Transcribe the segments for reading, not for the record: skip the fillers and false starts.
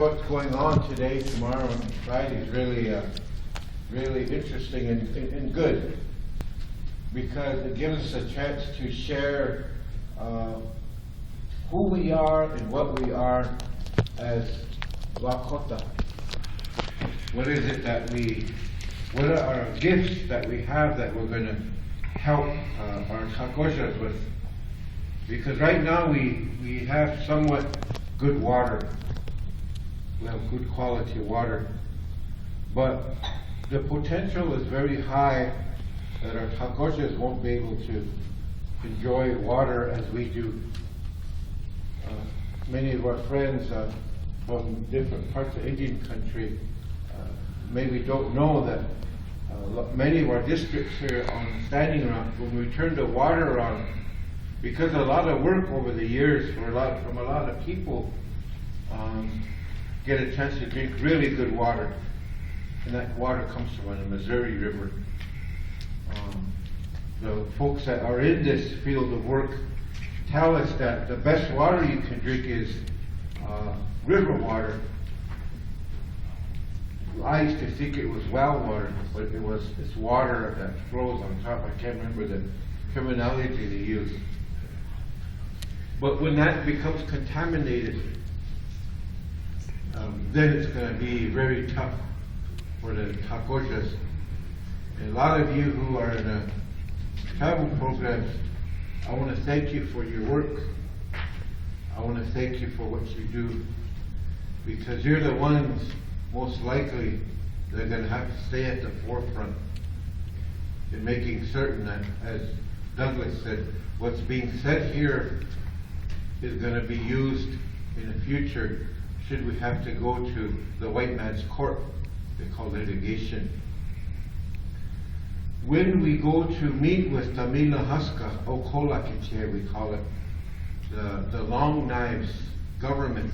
What's going on today, tomorrow, and Friday is really interesting and good, because it gives us a chance to share who we are and what we are as Lakota. What is it what are our gifts that we have that we're going to help our Takoshas with? Because right now we have somewhat good water. We have good quality water, but the potential is very high that our Takoshas won't be able to enjoy water as we do. Many of our friends from different parts of Indian country maybe don't know that many of our districts here on Standing Rock, when we turn the water on, because a lot of work over the years from a lot of people, get a chance to drink really good water, and that water comes from the Missouri River. The folks that are in this field of work tell us that the best water you can drink is river water. I used to think it was well water, but it's water that flows on top. I can't remember the terminology they use. But when that becomes contaminated, then it's going to be very tough for the Takoshas. And a lot of you who are in the travel programs, I want to thank you for your work. I want to thank you for what you do, because you're the ones most likely that are going to have to stay at the forefront in making certain that, as Douglas said, what's being said here is going to be used in the future should we have to go to the white man's court. They call litigation. When we go to meet with Tamila Haska, Okolakiche we call it, the Long Knives government,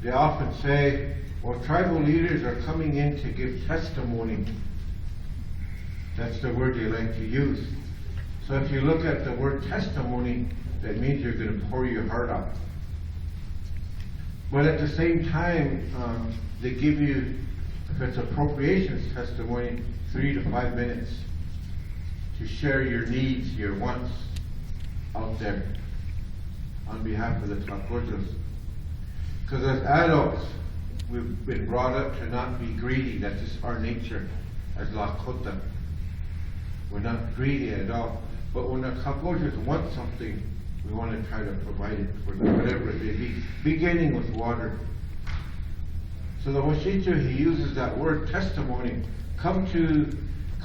they often say, well, tribal leaders are coming in to give testimony. That's the word they like to use. So if you look at the word testimony, that means you're going to pour your heart out. But at the same time, they give you, if it's appropriations testimony, 3 to 5 minutes to share your needs, your wants out there on behalf of the Takoshas. Because as adults, we've been brought up to not be greedy. That's just our nature as Lakota. We're not greedy at all. But when the Takoshas want something, we want to try to provide it for them, whatever it may be, beginning with water. So the Washichu, he uses that word testimony. Come to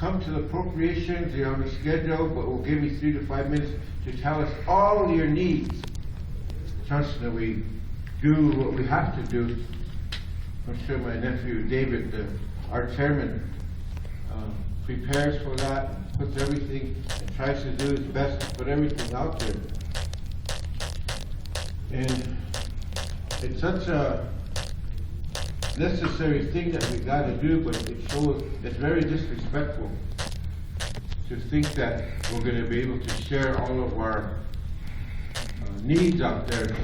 the appropriations, you're on the schedule, but we'll give you 3 to 5 minutes to tell us all your needs. Trust that we do what we have to do. I'm sure my nephew David, our chairman, prepares for that, puts everything, and tries to do his best to put everything out there. And it's such a necessary thing that we got to do, but it shows it's very disrespectful to think that we're going to be able to share all of our needs out there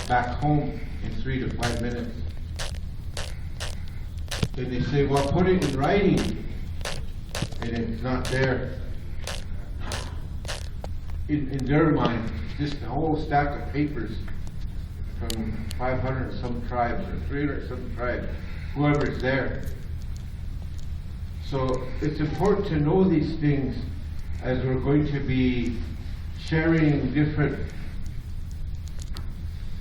back home in 3 to 5 minutes. And they say, well, put it in writing, and it's not there. In their mind, just a whole stack of papers from 500 some tribes or 300 some tribes, whoever's there. So it's important to know these things as we're going to be sharing different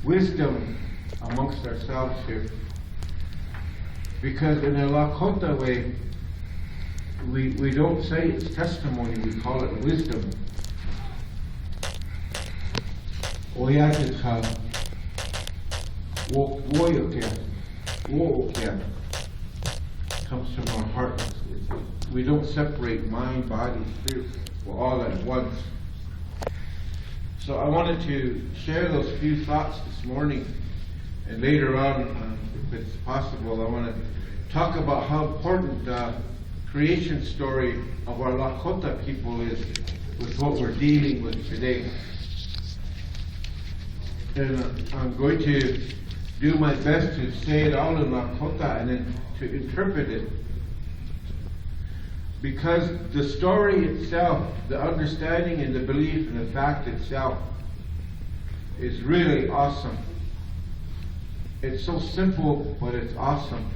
wisdom amongst ourselves here. Because in a Lakota way, we don't say it's testimony, we call it wisdom. Comes from our heart. We don't separate mind, body, spirit. We're all at once. So I wanted to share those few thoughts this morning, and later on, if it's possible, I want to talk about how important the creation story of our Lakota people is with what we're dealing with today. And I'm going to do my best to say it all in Lakota and then to interpret it. Because the story itself, the understanding and the belief and the fact itself is really awesome. It's so simple, but it's awesome.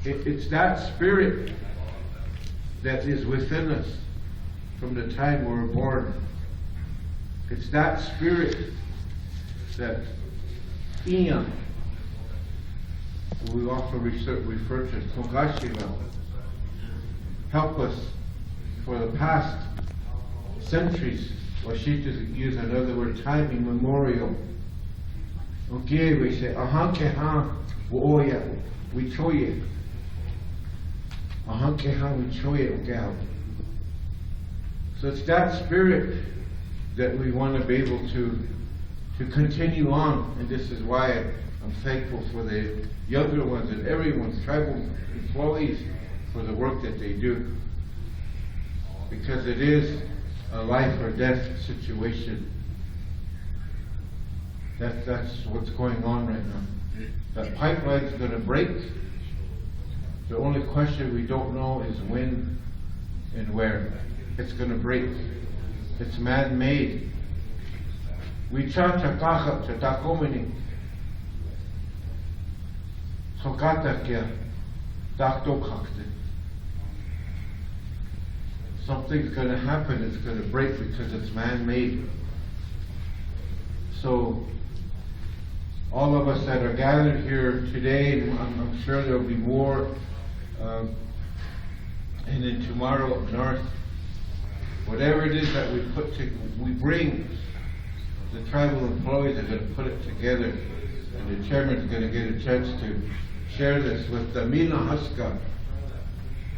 It's that spirit that is within us from the time we were born. It's that spirit that Ian, we often refer to Togashiva, help us for the past centuries, or she just use another word, time immemorial. Okay, we say, ahanke ha woya, we choye. Ahanke ha we choye ogal. So it's that spirit that we want to be able to continue on, and this is why I'm thankful for the younger ones and everyone's tribal employees for the work that they do, because it is a life or death situation. That's what's going on right now. That pipeline's going to break. The only question we don't know is when and where it's going to break. It's man-made. We cha-cha kacha cha takomini. Sokata kia takto kakte. Something's going to happen, it's going to break because it's man-made. So, all of us that are gathered here today, and I'm sure there will be more, and then tomorrow up north, whatever it is that we bring, the tribal employees are going to put it together, and the chairman is going to get a chance to share this with the Mina Huska.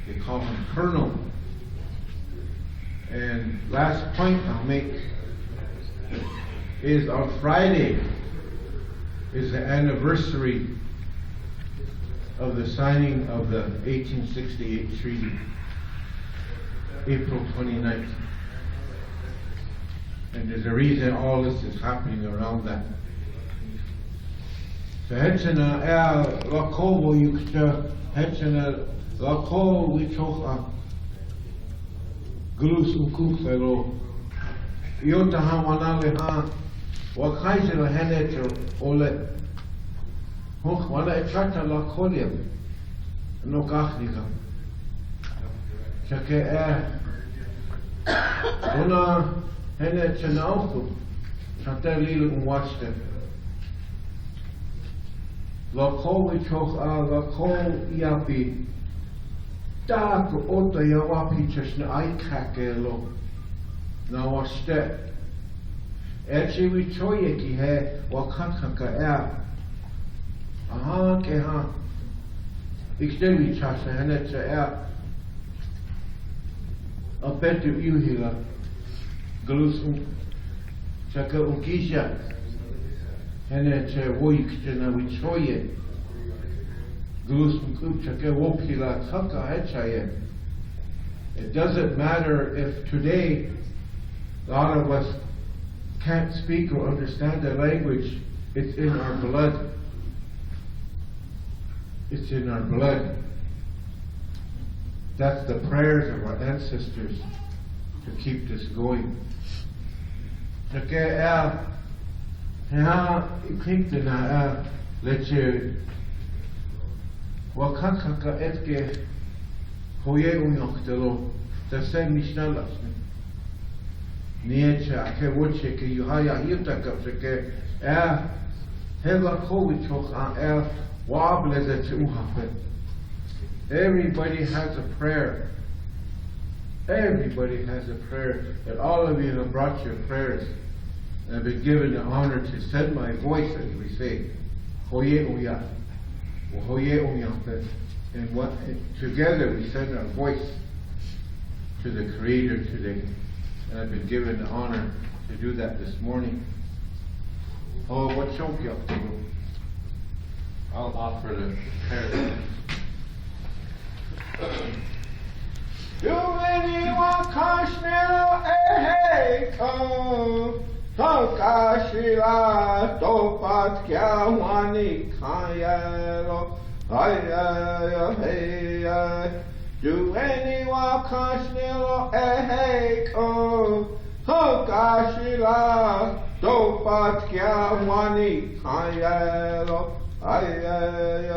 They call him Colonel. And last point I'll make is on Friday is the anniversary of the signing of the 1868 treaty, April 29th. And there's a reason all this is happening around that. So hetsena lako wo yukta hetsena lako wichocha glus ukufelo yota hawanale ha wakaisela heneto ole hoch wala etrata lakolia no gachnika chake ona hene chenauku chante lilu umwachte lako wichocha lako iapi Dag ota yawapi chashna aikakelo na washte. Echi we choye ki he wakankaka ea. Aha ke ha. Ikste we chasha henecha ea. A better you hila. Galus chaka unkisha. Henecha woikste na we choye. It doesn't matter if today a lot of us can't speak or understand the language. It's in our blood. It's in our blood. That's the prayers of our ancestors to keep this going. Wakakaka etke hoye unyoktelo the same mishnalas niecha ke woche ke yuhaya yutaka ke hela kowichoch wableze chuhape. Everybody has a prayer. Everybody has a prayer, and all of you have brought your prayers and have been given the honor to send my voice, as we say, hoye uya. And what together we send our voice to the Creator today. And I've been given the honor to do that this morning. Oh, what show you up to do? I'll offer the prayer. You anyone kashnel eheko Tokashila topat kyawani kayelo. Hey, do anyone kashnilo eheko? Tokashila topat kyawani kayelo. Hey,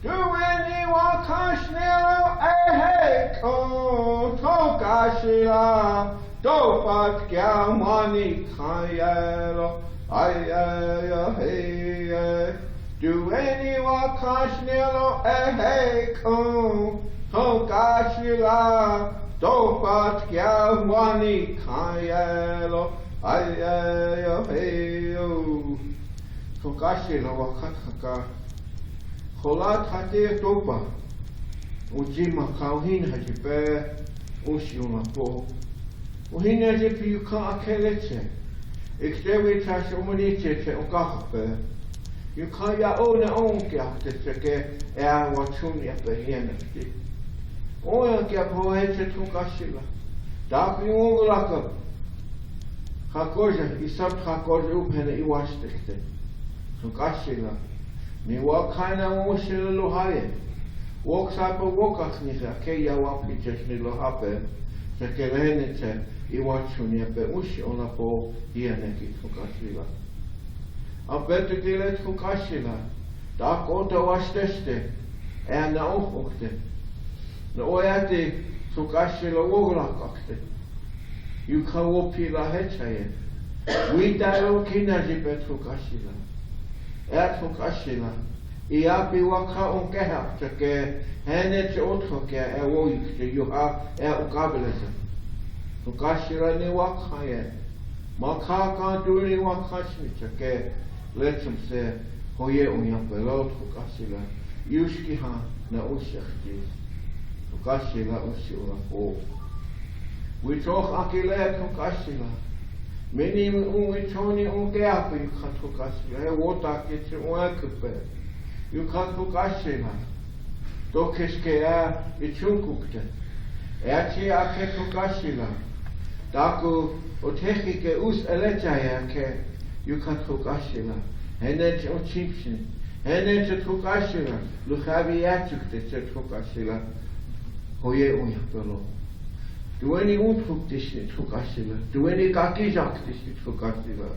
do anyone kashnilo eheko? Tokashila topat kyawani kayelo. Hey, do anyone kashnilo eheko? Tokashila topat kyawani kayelo. Hey, Tokashila wakataka. Kholat hati topa. Ujima kauhin hajipe. Ushima po. Uhina jipi yuka akeleche. Iktewi tash umaniche che ukahape. Yuka ya one onke ahteseke ea wachuni ape hienesti. Oya kia poeche Tokashila. Dapi ungulaka. Hakoja isabt hakoja uphene iwashtekte. Tokashila. Ni wakaina umushila luhaye. Woksapa wokasnisa ke ya wapicheshni lohape. Sekelehenice iwachuni ape ushi onapo hieneki Tokashila. Apetukile Tokashila. Dak ota washteste. Ea na ofokte. Na oyati Tokashila wogulakakte. Yuka wopila hechaye. Widalo kinajipe Tokashila. Ea Tokashila. Iapi waka onkeha chake henech othoke e woikte yuha e ukabelese. Tokashila ni wakaye. Makaka duni wakashni chake lechum se hoye unyapelo Tokashila. Yushkiha na ushakti. Tokashila ushi ulapo. Wichoch akile Tokashila. Meni wichoni ungeapi yuka Tokashila. He wotakiche uakupe. Yuka Tokashila. Dokeske ea ichunkukte. Eachi ake Tokashila. Daku otechike us elechaya ke yuka Tokashila. Henech ochipshin. Henech Tokashila. Luchavi yachukte che Tokashila. Hoye unyapelo. Do any unfructishni Tokashila. Do any kakijaktishni Tokashila.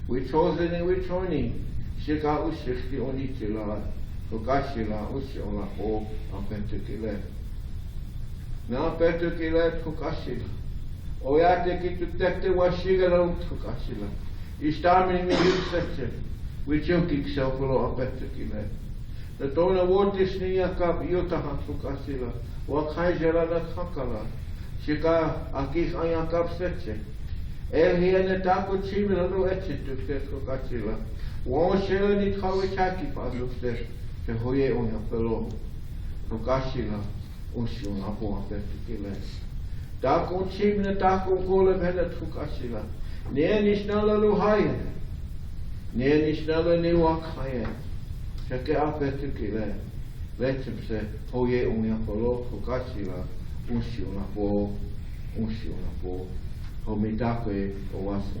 We chose any which oni. Shika ushikti onitila. Tokashila ushi ola o apentukile. Na apentukile Tokashila. Oyate kituktekte washigala Tokashila. Ishtamini mi yukseche. Wichukik selfolo apentukile. The dona wotishni yakab yotaha Tokashila. Wakhaijala na hakala. Shika akich ayakab seche. Hiene taku chimila no echitukte Tokashila. Wonshela ni trawechaki pasukte. Te hoye unyapelo. Tokashila ushi unapo apentukile. Daku chimne daku gole vene Tokashila. Ne nishnala luhaye. Ne nishnala ni wakhaye. Shake apentukile. Lechimse hoye unyapelo Tokashila ushi unapo. Ushi unapo. Homidakwe owasu.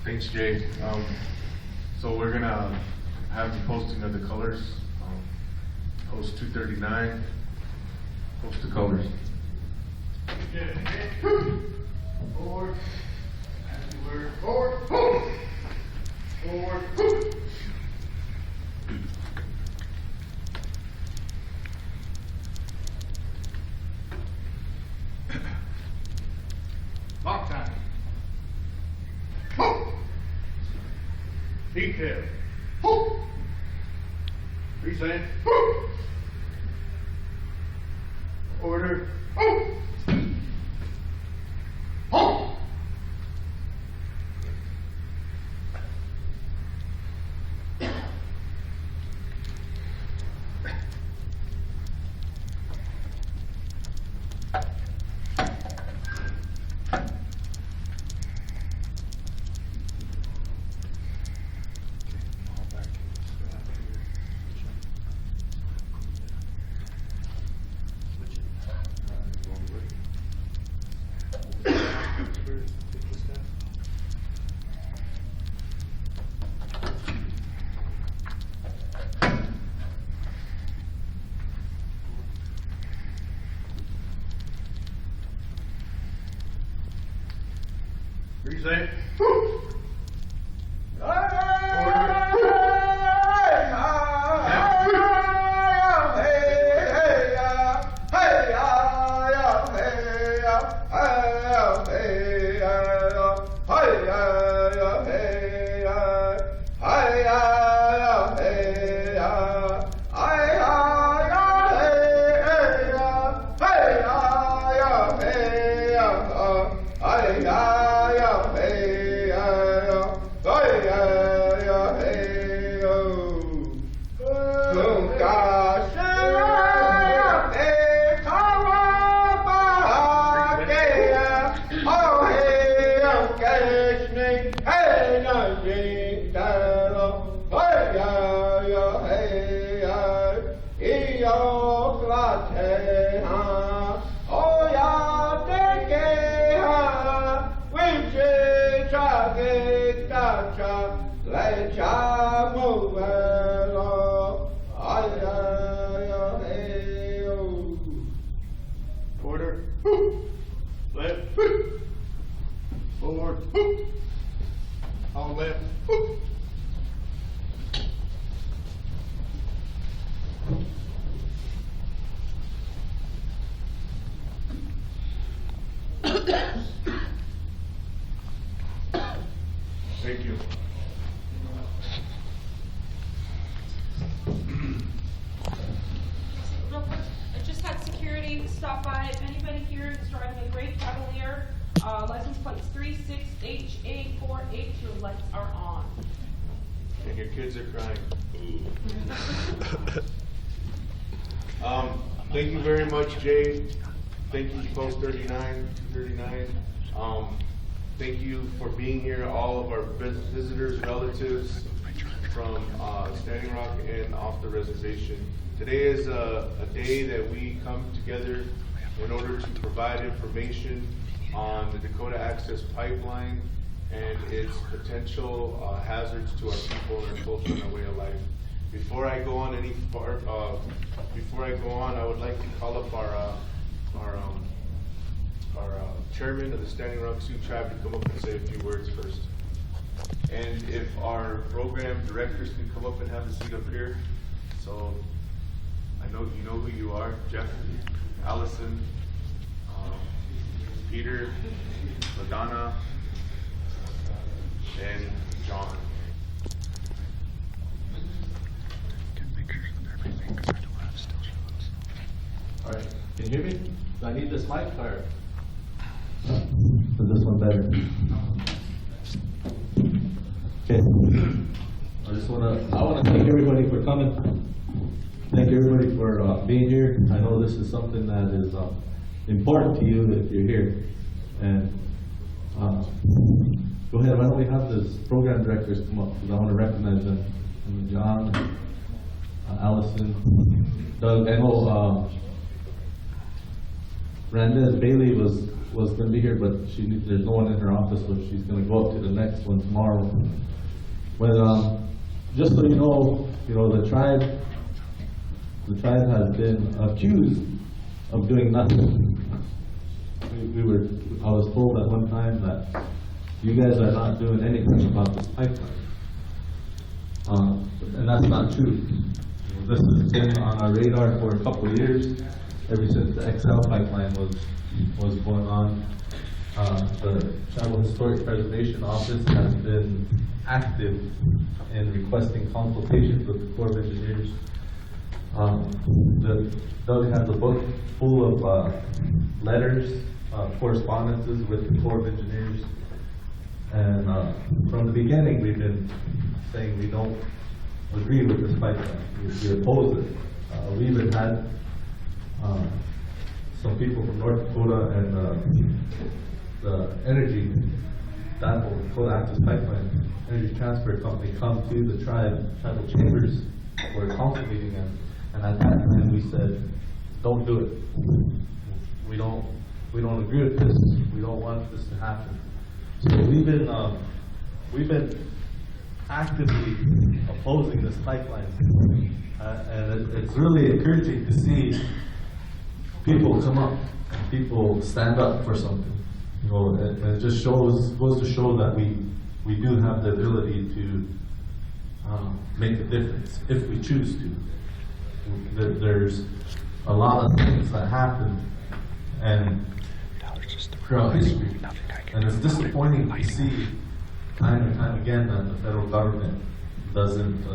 Thanks, Jay. So we're gonna have the posting of the colors. Post 239. Post the colors. Forward. Forward. Forward. Forward. Lock time. Detail. Present. Order. Present. Order. Left. Forward. On left. Thank you. Real quick, I just had security stop by. If anybody here is driving a Great Cavalier, license plates 36HA48, your lights are on. And your kids are crying. Thank you very much, Jay. Thank you, Post 39. Thank you for being here, all of our visitors, relatives from Standing Rock and off the reservation. Today is a day that we come together in order to provide information on the Dakota Access Pipeline and its potential hazards to our people and our culture and our way of life. Before I go on I would like to call up our chairman of the Standing Rock Sioux Tribe to come up and say a few words first. And if our program directors can come up and have a seat up here. So I know you know who you are, Jeff, Allison, Peter, LaDonna, and John. All right, can you hear me? Do I need this mic or? Is this one better? Okay. I wanna thank everybody for coming. Thank everybody for being here. I know this is something that is important to you if you're here. And go ahead, why don't we have the program directors come up, because I want to recognize them. John, Allison, Doug. I know Randez Bailey was going to be here, but there's no one in her office, so she's going to go up to the next one tomorrow. But just so you know, the tribe has been accused of doing nothing. I was told at one time that you guys are not doing anything about this pipeline. And that's not true. This has been on our radar for a couple of years, ever since the XL pipeline was going on. The Tribal Historic Preservation Office has been active in requesting consultations with the Corps of Engineers. Doug has a book full of letters, correspondences with the Corps of Engineers. And from the beginning, we've been saying we don't agree with this pipeline. We oppose it. We even had some people from North Dakota and the energy, Dakota Access Pipeline, Energy Transfer Company, come to the tribal chambers for a council meeting, and at that time we said, don't do it. We don't agree with this. We don't want this to happen. So we've been actively opposing this pipeline, and it's really encouraging to see people come up, people stand up for something. it just goes to show that we do have the ability to make a difference if we choose to. There's a lot of things that happen and throughout history, and it's disappointing to see time and time again that the federal government doesn't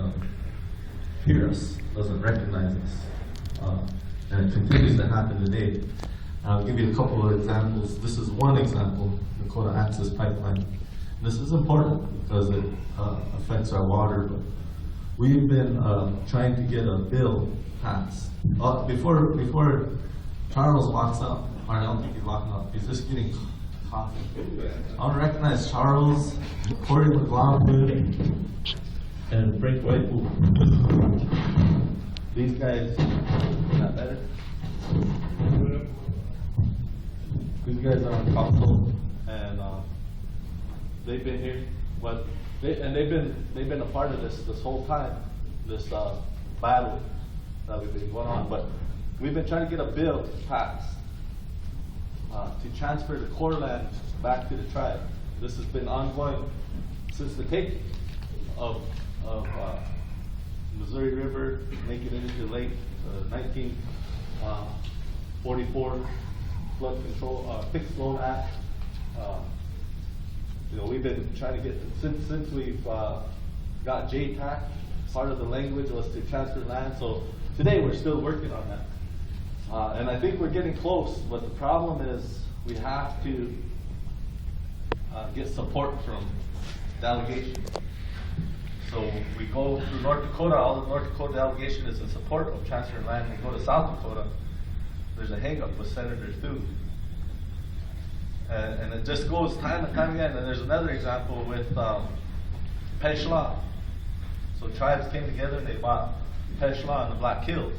hear us, doesn't recognize us, and it continues to happen today. I'll give you a couple of examples. This is one example, Dakota Access Pipeline. This is important because it affects our water, but we've been trying to get a bill passed. Before Charles walks up, or I don't think he's walking up, he's just getting coffee. I want to recognize Charles, Corey McLaughlin, and Frank Whitepool. These guys, is that better? These guys are on council, and they've been here, but they've been a part of this whole time, this battle that we've been going on. But we've been trying to get a bill passed to transfer the core land back to the tribe. This has been ongoing since the taking of Missouri River, making it into late 1944 flood control fixed loan act. We've been trying to get since we've got JTAC. Part of the language was to transfer land. So today we're still working on that. And I think we're getting close, but the problem is we have to get support from delegation. So we go to North Dakota, all the North Dakota delegation is in support of transferring land. We go to South Dakota, there's a hang-up with Senator Thune. And it just goes time and time again. And there's another example with Peshla. So tribes came together and they bought Peshla and the Black Hills.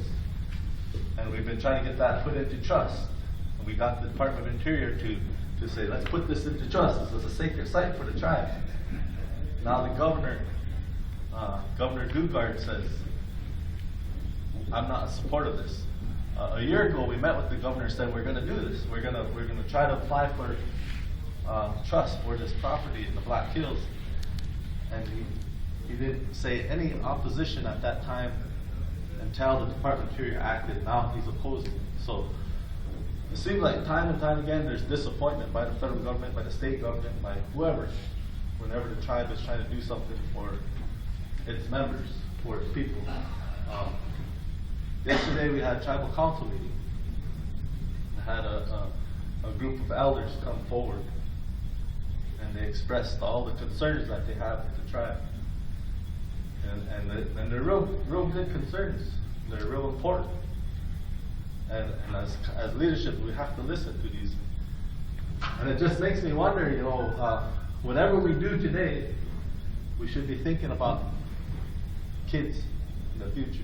And we've been trying to get that put into trust. And we got the Department of Interior to say, let's put this into trust. This is a sacred site for the tribe. Now the governor, Governor Dugard says, I'm not in support of this. A year ago, we met with the governor and said, we're going to do this. We're going to try to apply for trust for this property in the Black Hills. And he didn't say any opposition at that time until the Department of Interior acted. Now he's opposing it. So it seems like time and time again there's disappointment by the federal government, by the state government, by whoever, whenever the tribe is trying to do something for its members, for its people. Yesterday we had a tribal council meeting. I had a group of elders come forward and they expressed all the concerns that they have with the tribe. And they're real good concerns. They're real important. And as leadership, we have to listen to these. And it just makes me wonder, whatever we do today, we should be thinking about kids in the future.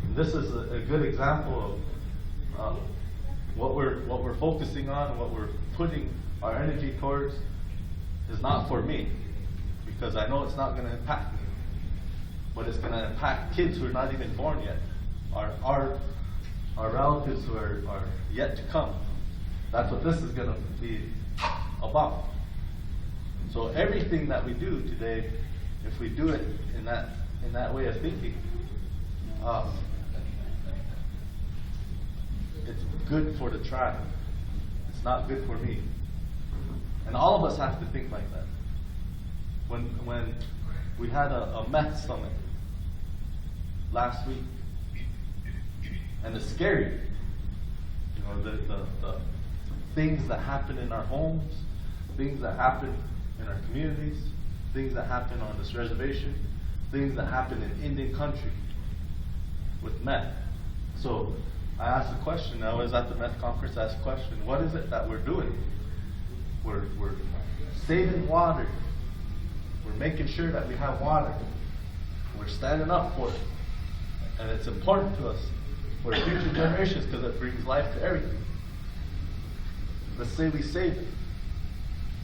And this is a good example of what we're focusing on, what we're putting our energy towards is not for me, because I know it's not going to impact me, but it's going to impact kids who are not even born yet, our relatives who are yet to come. That's what this is going to be about. So everything that we do today, if we do it in that way of thinking, it's good for the tribe. It's not good for me. And all of us have to think like that. When we had a meth summit last week, and it's scary. The things that happen in our homes, things that happen in our communities, things that happen on this reservation, things that happen in Indian country with meth. So I asked the question, I was at the meth conference, I asked the question, what is it that we're doing? We're saving water. We're making sure that we have water. We're standing up for it. And it's important to us for future generations because it brings life to everything. Let's say we save it.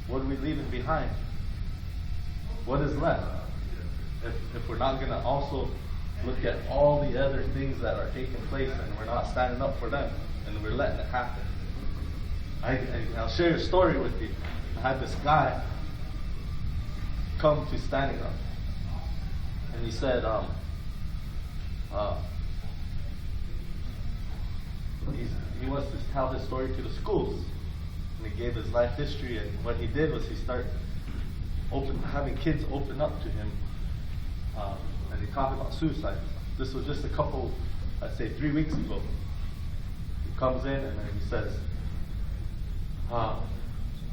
What are we leaving behind? What is left? If we're not going to also look at all the other things that are taking place and we're not standing up for them and we're letting it happen. I'll share a story with you. I had this guy come to Standing Rock, and he said, he wants to tell his story to the schools, and he gave his life history. And what he did was he started having kids open up to him, and he talked about suicide. This was just a couple, I'd say 3 weeks ago. He comes in and then he says,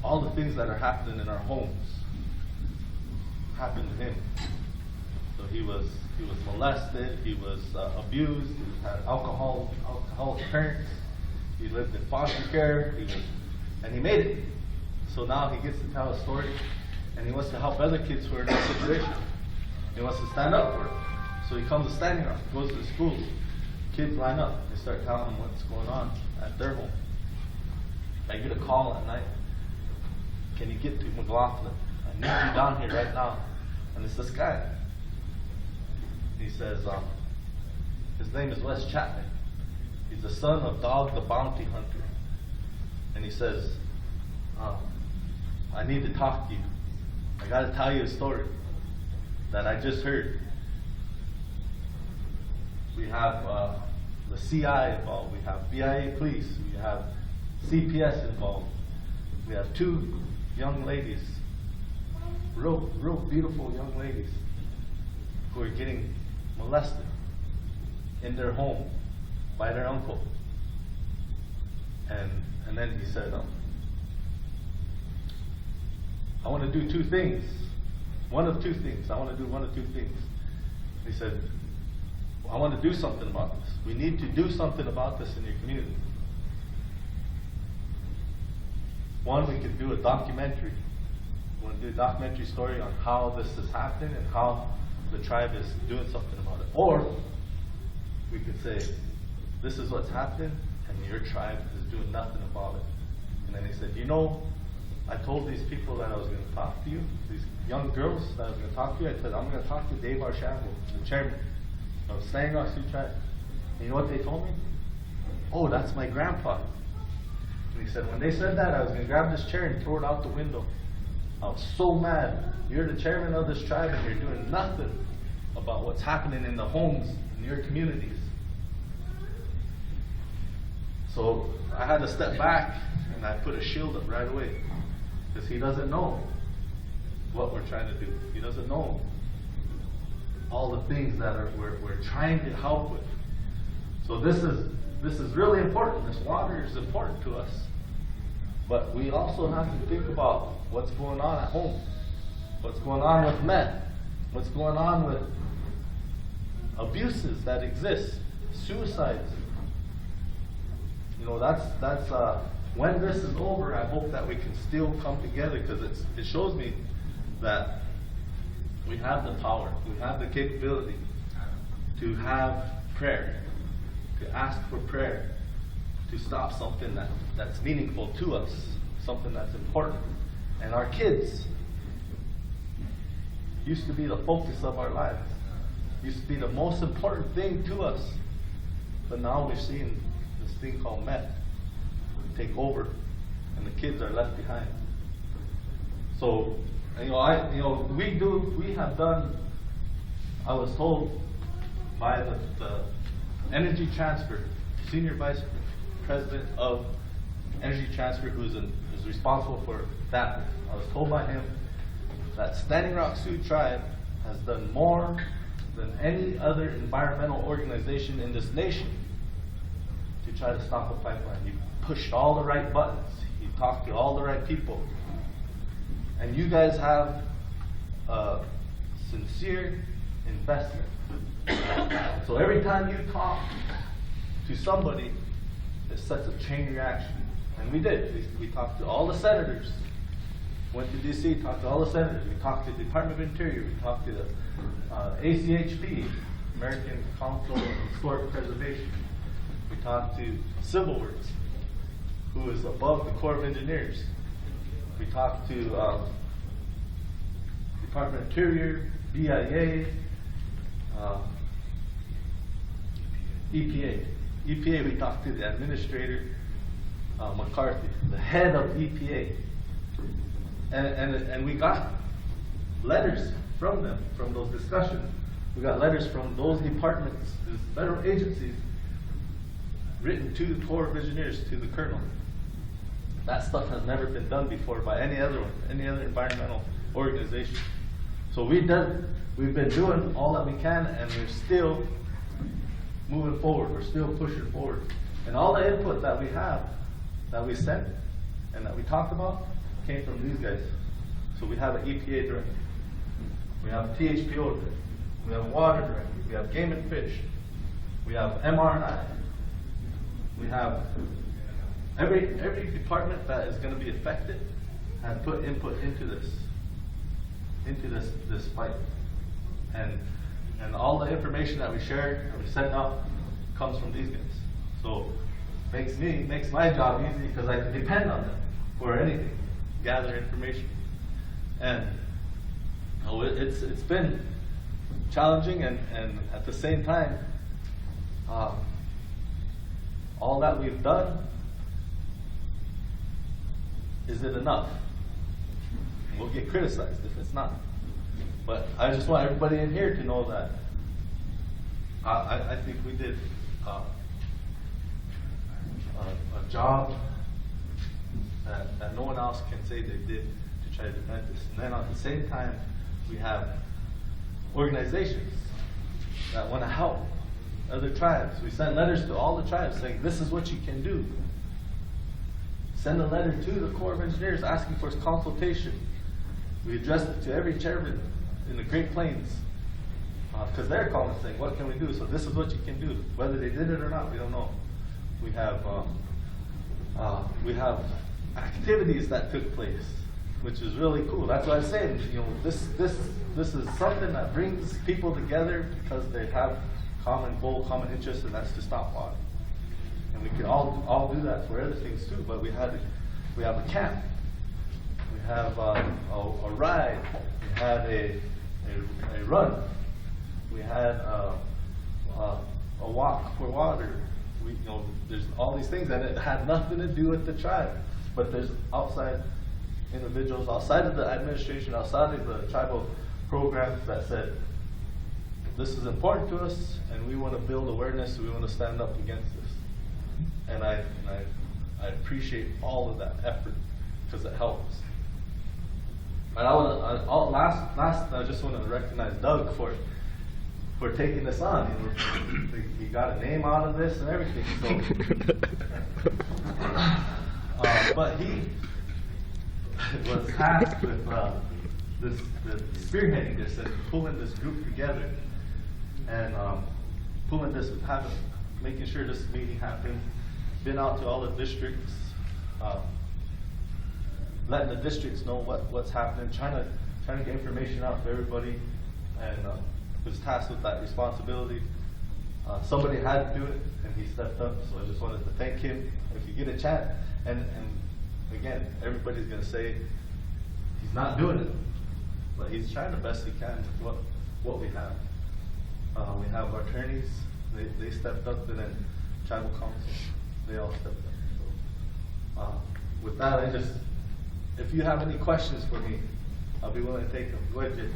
all the things that are happening in our homes happened to him. So he was molested, he was abused, he had alcoholic parents, he lived in foster care, and he made it. So now he gets to tell a story, and he wants to help other kids who are in that situation. He wants to stand up for it. So he comes to Standing Rock, goes to the schools, kids line up, they start telling him what's going on at their home. I get a call at night. Can you get to McLaughlin? I need you down here right now. And it's this guy. He says, his name is Wes Chapman. He's the son of Dog the Bounty Hunter. And he says, I need to talk to you. I got to tell you a story that I just heard. We have the CI involved. We have BIA police. We have CPS involved. We have 2 young ladies, real beautiful young ladies, who are getting molested in their home by their uncle. And then he said, I want to do 2 things. One of 2 things. I want to do one of 2 things. He said, I want to do something about this. We need to do something about this in your community. One, we could do a documentary. We want to do a documentary story on how this is happening and how the tribe is doing something about it. Or we could say, this is what's happening, and your tribe is doing nothing about it. And then he said, I told these people that I was going to talk to you, these young girls that I was going to talk to you. I said, I'm going to talk to Dave Archambault, the chairman of Standing Rock Sioux Tribe. And you know what they told me? Oh, that's my grandpa. And he said, when they said that, I was going to grab this chair and throw it out the window. I was so mad. You're the chairman of this tribe and you're doing nothing about what's happening in the homes in your communities. So I had to step back and I put a shield up right away, because he doesn't know what we're trying to do. He doesn't know all the things that we're trying to help with. So this is really important. This water is important to us. But we also have to think about what's going on at home. What's going on with men. What's going on with abuses that exist. Suicides. That's when this is over, I hope that we can still come together, because it shows me that we have the power, we have the capability to have prayer, to ask for prayer, to stop something that's meaningful to us, something that's important. And our kids used to be the focus of our lives, used to be the most important thing to us. But now we're seeing this thing called meth take over, and the kids are left behind. So, we have done, I was told by the Energy Transfer, Senior Vice President of Energy Transfer, who is responsible for that. I was told by him that Standing Rock Sioux Tribe has done more than any other environmental organization in this nation to try to stop a pipeline. He pushed all the right buttons. He talked to all the right people. And you guys have a sincere investment. So every time you talk to somebody, it sets a chain reaction. And we did. We talked to all the senators. Went to D.C., talked to all the senators. We talked to the Department of Interior. We talked to the ACHP, American Council on Historic Preservation. We talked to Civil Works, who is above the Corps of Engineers. We talked to Department of Interior, BIA, EPA. EPA, we talked to the administrator. McCarthy, the head of EPA. And we got letters from them, from those discussions. We got letters from those departments, these federal agencies, written to the Corps of Engineers, to the colonel. That stuff has never been done before by any other environmental organization. So we've been doing all that we can, and we're still moving forward. We're still pushing forward. And all the input that we have, that we sent, and that we talked about, came from these guys. So we have an EPA director. We have a THPO director. We have a water director. We have game and fish. We have MRI. We have every department that is going to be affected has put input into this fight. And all the information that we share, that we send out, comes from these guys. So makes my job easy because I can depend on them for anything, gather information. And it's been challenging, and at the same time, all that we've done, is it enough? We'll get criticized if it's not. But I just want everybody in here to know that I think we did a job that no one else can say they did to try to defend this. And then at the same time, we have organizations that want to help other tribes. We sent letters to all the tribes saying, this is what you can do. Send a letter to the Corps of Engineers asking for consultation. We addressed it to every chairman in the Great Plains because they're calling saying, what can we do? So this is what you can do. Whether they did it or not, we don't know. We have activities that took place, which is really cool. That's what I'm saying. You know, this is something that brings people together because they have common goal, common interest, and that's to stop water. And we can all do that for other things too. But we have a camp, we have a ride, we had a run, we had a walk for water. There's all these things that it had nothing to do with the tribe, but there's outside individuals, outside of the administration, outside of the tribal programs that said, this is important to us, and we want to build awareness, we want to stand up against this. And I appreciate all of that effort because it helps. And I just want to recognize Doug for taking this on. He got a name out of this and everything. So, but he was tasked with spearheading this and pulling this group together and pulling this, making sure this meeting happened. Been out to all the districts, letting the districts know what's happening, trying to get information out to everybody, and was tasked with that responsibility. Somebody had to do it, and he stepped up. So I just wanted to thank him. If you get a chance, and again, everybody's going to say he's not doing it, but he's trying the best he can with what we have. We have our attorneys; they stepped up, and then tribal council. They all stepped up. So, with that, if you have any questions for me, I'll be willing to take them. Go ahead, Jim.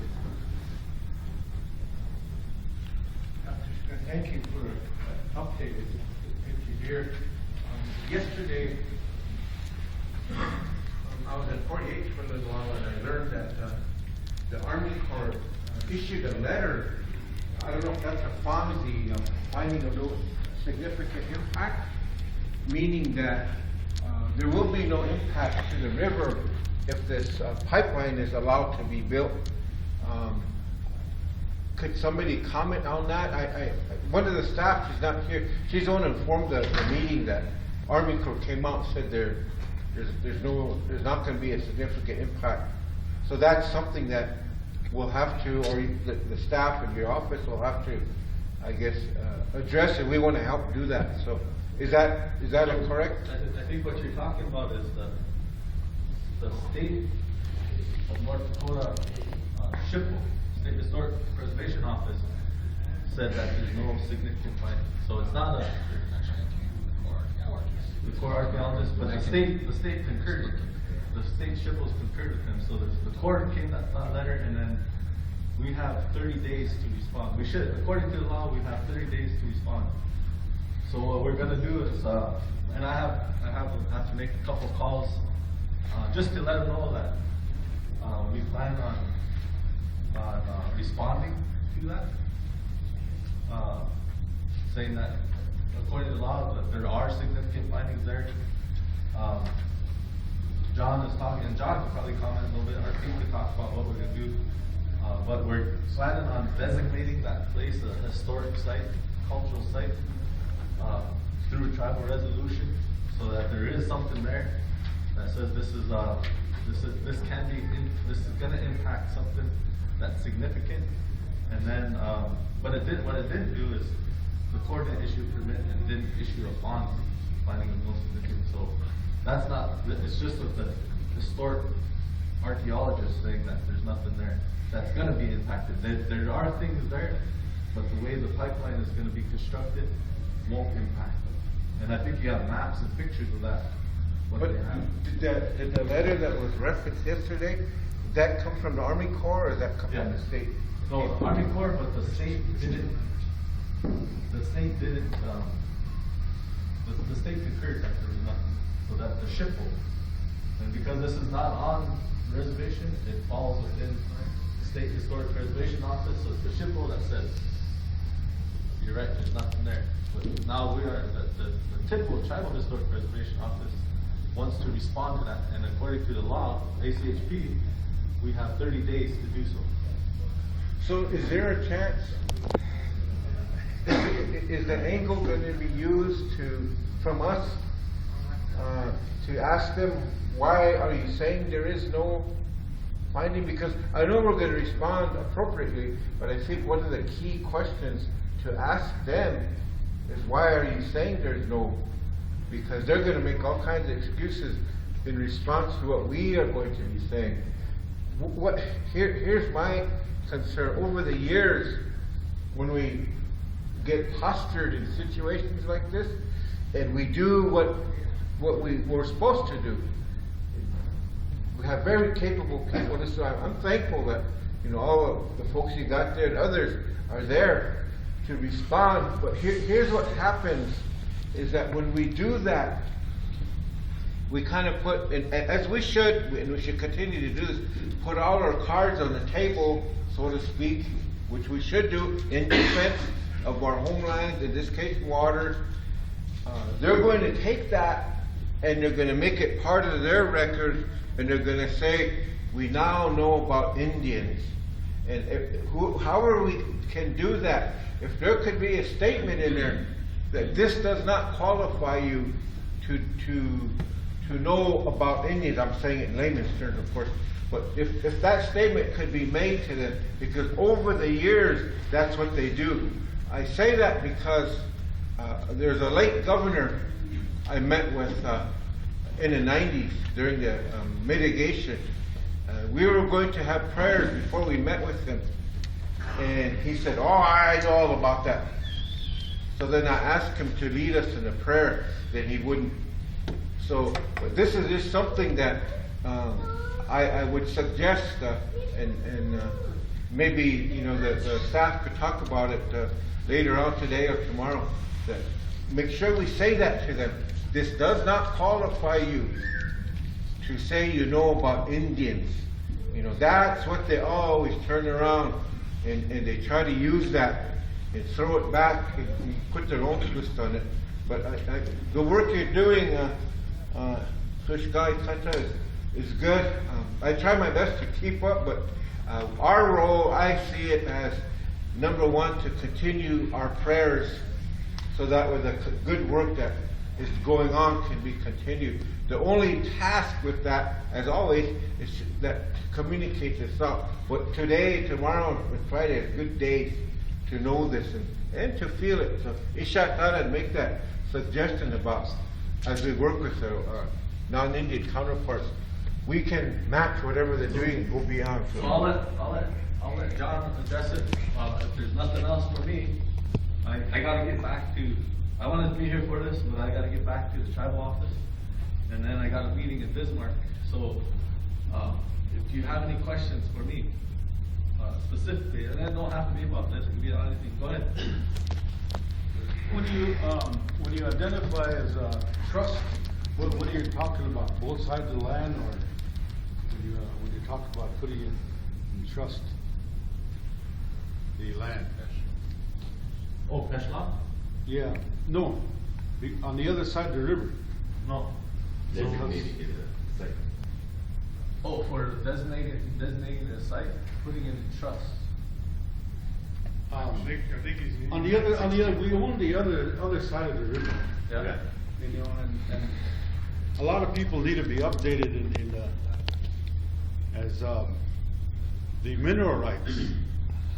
Thank you for the update. Thank you, dear. Yesterday, I was at 48 for a little while, and I learned that the Army Corps issued a letter. I don't know if that's a FOMSI, finding a no significant impact, meaning that there will be no impact to the river if this pipeline is allowed to be built. Could somebody comment on that? One of the staff, she's not here, she's the one who informed the meeting that Army Corps came out and said there's not going to be a significant impact. So that's something that we'll have to, or the staff in your office will have to, I guess, address, and we want to help do that. So is that correct? I think what you're talking about is the state of North Dakota SHPO, State Historic Preservation Office, said that there's no significant plan. So it's not the Corps archaeologist, but the state concurred. The state SHPOs concurred with him, so the Corps came that letter, and then we have 30 days to respond. We should, according to the law, we have 30 days to respond. So what we're gonna do is, and I have to make a couple calls, just to let them know that, we plan on responding to that. Saying that according to the law, that there are significant findings there. John is talking, and John can probably comment a little bit, our team can talk about what we're gonna do. But we're planning on designating that place a historic site, cultural site, through a tribal resolution, so that there is something there that says this is gonna impact something that's significant. And then, what it didn't do is the Corps didn't issue a permit and didn't issue a bond finding of no significance. So that's not, it's just with the historic archaeologists saying that there's nothing there that's gonna be impacted. There are things there, but the way the pipeline is gonna be constructed won't impact them. And I think you have maps and pictures of that, what But they have. did the letter that was referenced yesterday, did that come from the Army Corps or did that come Yeah. from the state? No, the Army Corps, but the state didn't, the state concurred that there was nothing, so that the SHPO, and because this is not on reservation, it falls within the State Historic Preservation Office, so it's the SHPO that says, you're right, there's nothing there. But now the typical Tribal Historic Preservation Office wants to respond to that, and according to the law, ACHP, we have 30 days to do so. So is there a chance, is the angle going to be used from us, to ask them, why are you saying there is no finding? Because I know we're going to respond appropriately, but I think one of the key questions to ask them is, why are you saying there's no? Because they're going to make all kinds of excuses in response to what we are going to be saying. Here's my concern. Over the years, when we get postured in situations like this, and we do what we were supposed to do, we have very capable people. So I'm thankful that all of the folks you got there and others are there to respond. But here's what happens: is that when we do that, we kind of put, as we should, and we should continue to do this, put all our cards on the table, so to speak, which we should do in defense of our homeland, in this case water. They're going to take that and they're going to make it part of their record, and they're going to say, we now know about Indians. And however we can do that, if there could be a statement in there that this does not qualify you to know about Indians, I'm saying it in layman's terms, of course, but if that statement could be made to them, because over the years, that's what they do. I say that because there's a late governor I met with in the 90s during the mitigation. We were going to have prayers before we met with him, and he said, oh, I know all about that. So then I asked him to lead us in a prayer, then he wouldn't. So but this is just something that I would suggest, and maybe the staff could talk about it later on today or tomorrow. That make sure we say that to them. This does not qualify you to say you know about Indians. That's what they always turn around and they try to use that and throw it back and put their own twist on it. But the work you're doing, Fish Guy Kata, is good. I try my best to keep up, but our role, I see it as number one, to continue our prayers so that with the good work that is going on can be continued. The only task with that, as always, is that to communicate this out. But today, tomorrow, and Friday are good days to know this and to feel it. So Isha thought I'd make that suggestion about, as we work with our non-Indian counterparts, we can match whatever they're doing and go beyond. So I'll let John address it. If there's nothing else for me, I gotta get back to I wanted to be here for this, but I gotta get back to the tribal office. And then I got a meeting in Bismarck. So, if you have any questions for me, specifically, and it don't have to be about this, it can be on anything, go ahead. When you identify as a trust, what are you talking about? Both sides of the land, or when you talk about putting it in trust, the land? Oh, cash lot? Yeah, no, on the other side of the river. No. Designating it a site. Oh, for designating a site, putting it in trust. I think he's. On the other, we own the other side of the river. Yeah. You know, and a lot of people need to be updated in the mineral rights.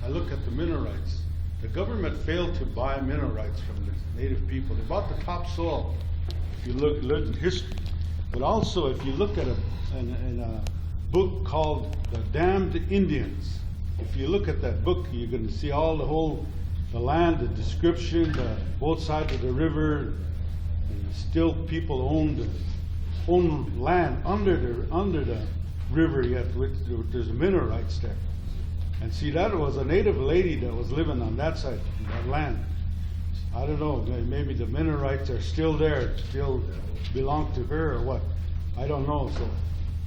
I look at the mineral rights. The government failed to buy mineral rights from the native people. They bought the topsoil, if you look in history. But also, if you look at in a book called The Damned Indians, if you look at that book, you're going to see all the land, the description, both sides of the river, and still people own land under the river yet. There's mineral rights there. And see, that was a native lady that was living on that side, that land. I don't know, maybe the mineral rights are still there, still belong to her or what. I don't know, so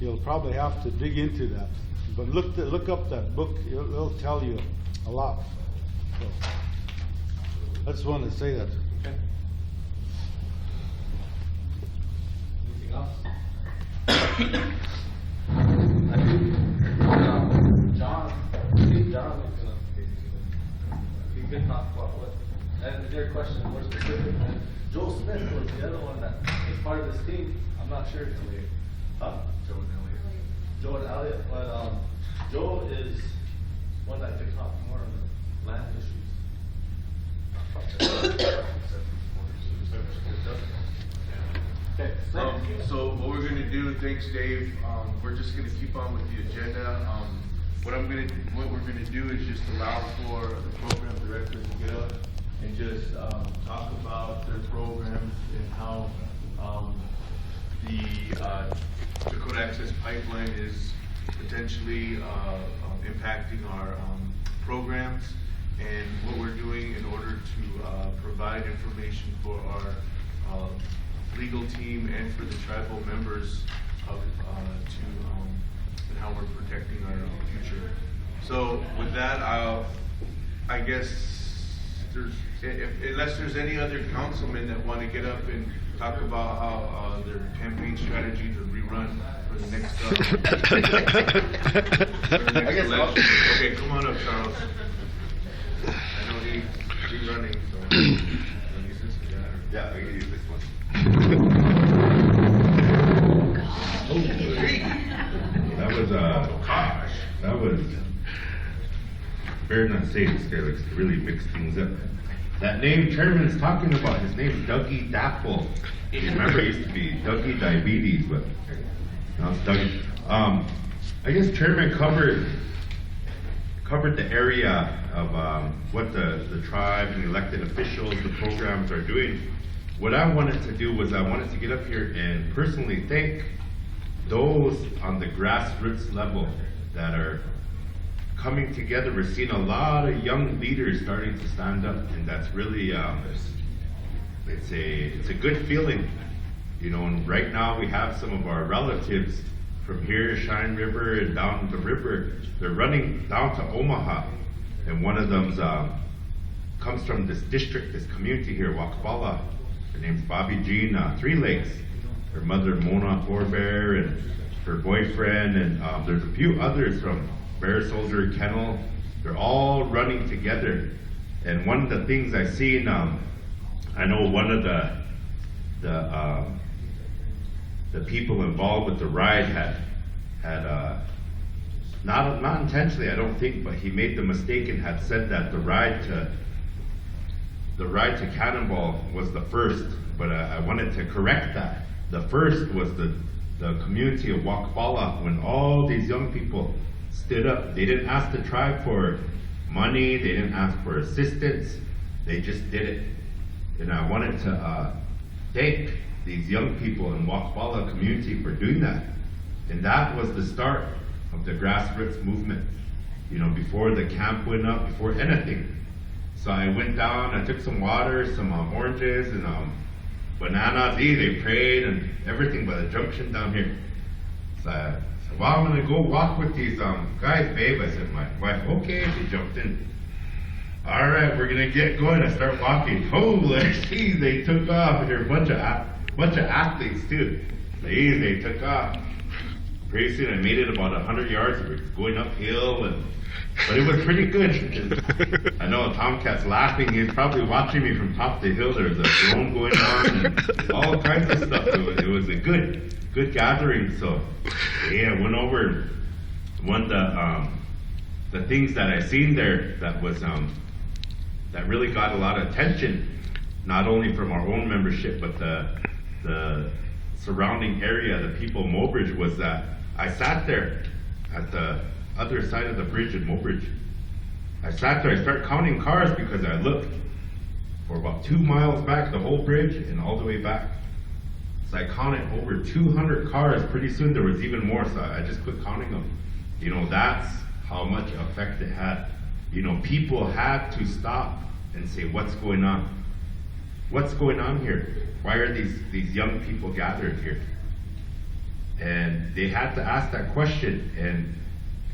you'll probably have to dig into that. But look up that book, it'll tell you a lot. So, I just wanted to say that. Okay. Anything else? John is gonna, he could talk about what, and your question more specific. And Joe Smith was the other one that is part of this team. I'm not sure. Huh? Joe and Elliot, but Joe is one that can talk more on the land issues. Okay, So what we're gonna do, thanks Dave, we're just gonna keep on with the agenda. What we're gonna do is just allow for the program director to get up and just talk about their programs and how the Dakota Access Pipeline is potentially impacting our programs and what we're doing in order to provide information for our legal team and for the tribal members of and how we're protecting our future. So with that, I guess unless there's any other councilmen that want to get up and talk about how their campaign strategy to rerun for the next election. Okay, come on up, Charles. I know he's running, so Yeah, we can use this one. That was better not say this guy likes to really mix things up. That name Chairman's talking about, his name's Dougie Dapple. Remember, it used to be Dougie Diabetes, but now it's Dougie. I guess Chairman covered the area of what the tribe and elected officials, the programs are doing. What I wanted to do was I wanted to get up here and personally thank those on the grassroots level that are coming together. We're seeing a lot of young leaders starting to stand up, and that's really it's a good feeling, you know. And right now we have some of our relatives from here, Shine River and down the river. They're running down to Omaha, and one of them comes from this district, this community here, Wakbala. Her name's Bobby Jean Three Lakes. Her mother Mona Forebear and her boyfriend, and there's a few others from Bear Soldier Kennel. They're all running together. And one of the things I seen, I know one of the people involved with the ride had not intentionally, I don't think, but he made the mistake and had said that the ride to Cannonball was the first, but I wanted to correct that. The first was the community of Wakbala, when all these young people stood up. They didn't ask the tribe for money, they didn't ask for assistance, they just did it. And I wanted to thank these young people in Wakwala community for doing that. And that was the start of the grassroots movement. You know, before the camp went up, before anything. So I went down, I took some water, some oranges and bananas. They prayed and everything by the junction down here. So I said, well, I'm gonna go walk with these guys, babe. I said, my wife, okay. She jumped in. All right, we're gonna get going. I start walking. Holy geez, they took off. There are a bunch of athletes too. They took off. Pretty soon I made it about 100 yards. We were going uphill, but it was pretty good. I know Tomcat's laughing. He's probably watching me from top the hill. There's a drone going on and all kinds of stuff. It was a good gathering. So yeah, I went over. One of the things that I seen there that was that really got a lot of attention, not only from our own membership, but the surrounding area, the people of Mobridge, was that I sat there at the other side of the bridge in Mobridge. I sat there, I started counting cars because I looked for about 2 miles back, the whole bridge, and all the way back. So I counted over 200 cars. Pretty soon there was even more, so I just quit counting them. You know, that's how much effect it had. You know, people had to stop and say, what's going on? What's going on here? Why are these young people gathered here? And they had to ask that question, and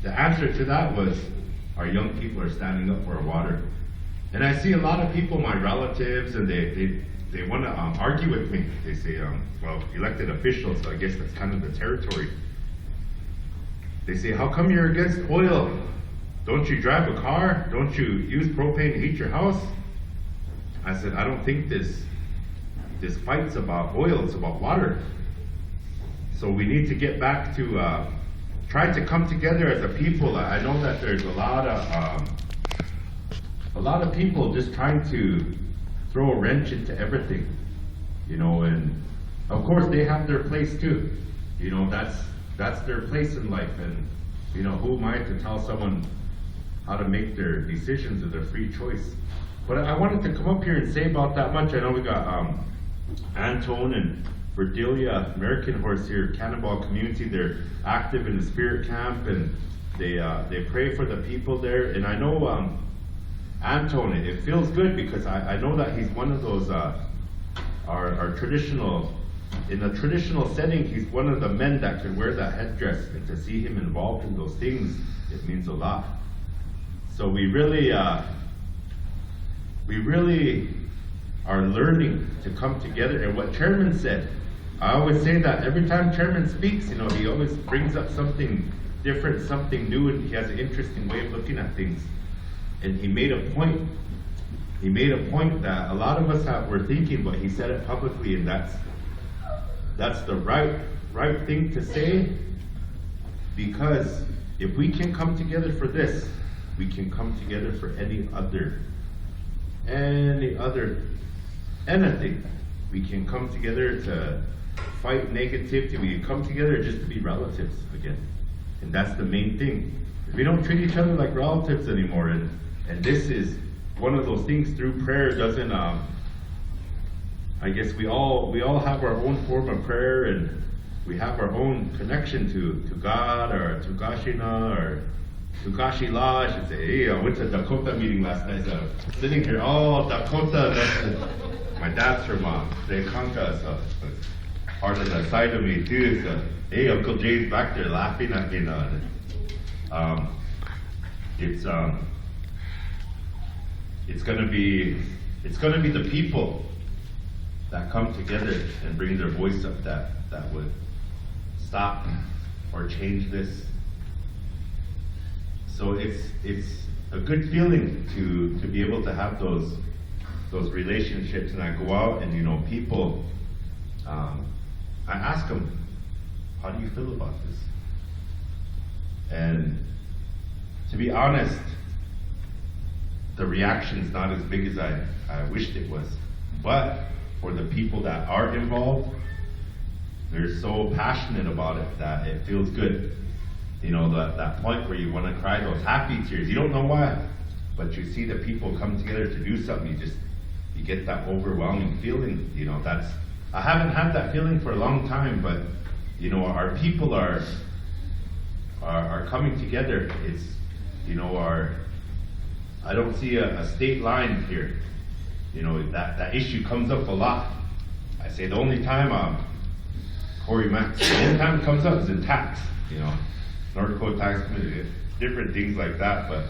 the answer to that was, our young people are standing up for our water. And I see a lot of people, my relatives, and they want to argue with me. They say, well, elected officials, so I guess that's kind of the territory. They say, how come you're against oil? Don't you drive a car? Don't you use propane to heat your house? I said, I don't think this fight's about oil, it's about water. So we need to get back to try to come together as a people. I know that there's a lot of people just trying to throw a wrench into everything, you know, and of course they have their place too. You know, that's their place in life, and you know, who am I to tell someone how to make their decisions of their free choice? But I wanted to come up here and say about that much. I know we got Antone and Verdelia American Horse here, Cannonball community. They're active in the spirit camp, and they pray for the people there. And I know Antone, it feels good because I know that he's one of those our traditional, in a traditional setting, he's one of the men that can wear that headdress, and to see him involved in those things, it means a lot. So we really are learning to come together. And what Chairman said, I always say that every time Chairman speaks, you know, he always brings up something different, something new, and he has an interesting way of looking at things. And he made a point that a lot of us were thinking, but he said it publicly, and that's the right thing to say, because if we can come together for this, we can come together for anything. We can come together to fight negativity. We can come together just to be relatives again. And that's the main thing. If we don't treat each other like relatives anymore, and this is one of those things through prayer doesn't, I guess we all have our own form of prayer, and we have our own connection to God, or to Gashina, or to Gashila, I should say. Hey, I went to a Dakota meeting last night, so sitting here, Dakota, my dad's from Rekanka, so it's part of that side of me too, so hey, Uncle Jay's back there laughing at me now. It's gonna be the people that come together and bring their voice up that would stop or change this. So it's a good feeling to be able to have those relationships. And I go out, and you know, people, I ask them, how do you feel about this? And to be honest, the reaction's not as big as I wished it was. But for the people that are involved, they're so passionate about it that it feels good. You know, that point where you want to cry those happy tears. You don't know why, but you see the people come together to do something. you get that overwhelming feeling, you know, I haven't had that feeling for a long time, but, you know, our people are coming together. It's, you know, I don't see a state line here. You know, that issue comes up a lot. I say the only time, Corey Max, the only time it comes up is in tax, you know, North Dakota tax committee, different things like that, but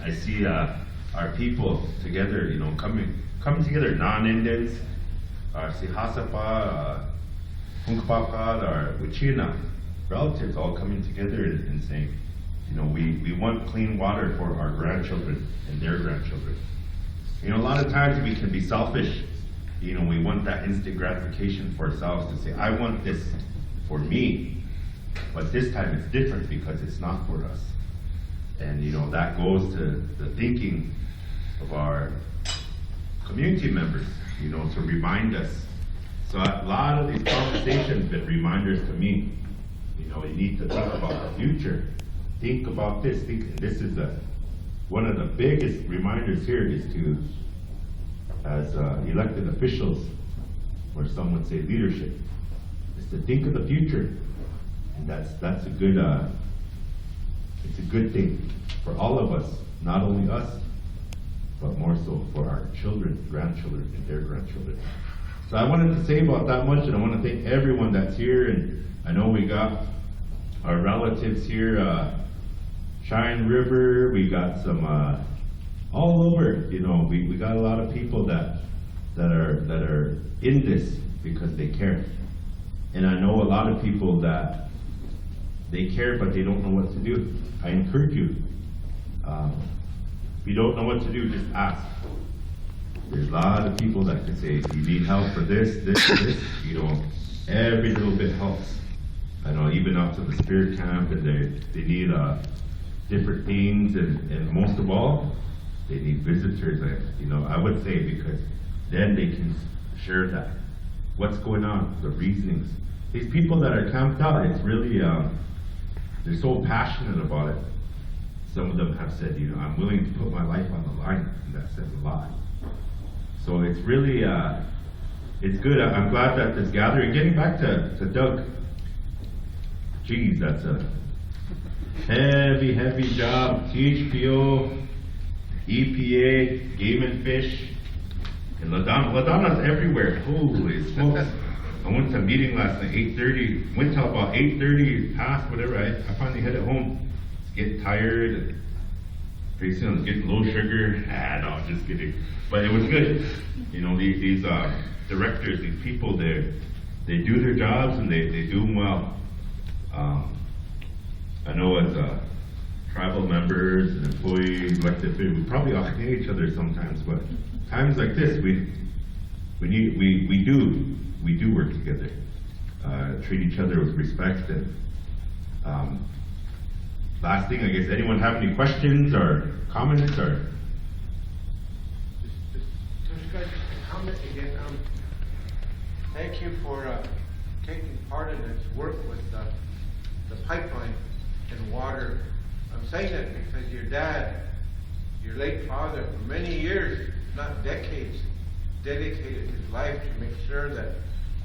I see our people together, you know, coming together, non-Indians, our Sihasapa, Hunkpapad, our Wichina relatives all coming together and saying, you know, we want clean water for our grandchildren and their grandchildren. You know, a lot of times we can be selfish. You know, we want that instant gratification for ourselves to say, I want this for me. But this time it's different because it's not for us. And, you know, that goes to the thinking of our community members, you know, to remind us. So a lot of these conversations have been reminders to me. You know, you need to think about the future. Think about this. This is one of the biggest reminders here is to, as elected officials, or some would say leadership, is to think of the future. And that's a good, it's a good thing for all of us, not only us, but more so for our children, grandchildren, and their grandchildren. So I wanted to say about that much, and I want to thank everyone that's here. And I know we got our relatives here, Cheyenne River, we got some all over. You know, we got a lot of people that are in this because they care. And I know a lot of people that they care, but they don't know what to do. I encourage you. If you don't know what to do, just ask. There's a lot of people that can say, you need help for this, you know, every little bit helps. I know even up to the spirit camp, and they need different things, and most of all, they need visitors. You know, I would say, because then they can share that. What's going on, the reasonings. These people that are camped out, it's really, they're so passionate about it. Some of them have said, you know, I'm willing to put my life on the line, and that says a lot. So it's really, it's good. I'm glad that this gathering, getting back to Doug, geez, that's a heavy job. THPO, EPA, Game and Fish, and Ladonna's everywhere. Holy smokes. I went to a meeting last night, 8:30, went till about 8:30, past whatever, I finally headed home. Getting tired, and pretty soon I was getting low sugar. No, just kidding. But it was good. You know, these directors, these people, they do their jobs, and they do them well. I know as tribal members and employees, elected officials, we probably all hate each other sometimes, but times like this, we do work together, treat each other with respect. And last thing, I guess, anyone have any questions or comments or? Just comment again. Thank you for taking part in this work with the pipeline and water. I'm saying that because your dad, your late father, for many years, if not decades, dedicated his life to make sure that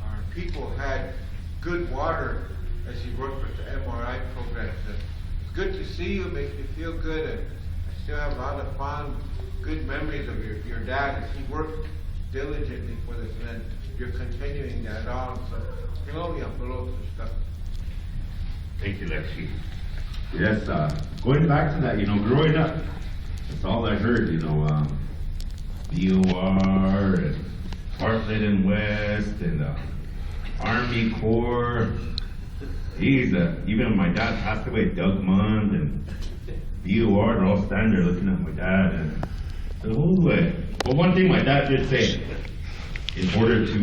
our people had good water as he worked with the MRI programs. It's good to see you, makes me feel good, and I still have a lot of fond, good memories of your dad as he worked diligently for this, and you're continuing that on. So, Thank you, Lexi. Yes, going back to that, you know, growing up, that's all I heard, you know, BOR and Bartlett and West and Army Corps. Geez, even when my dad passed away, Doug Mund and BOR, they're all standing there looking at my dad. And so, well, one thing my dad did say, in order to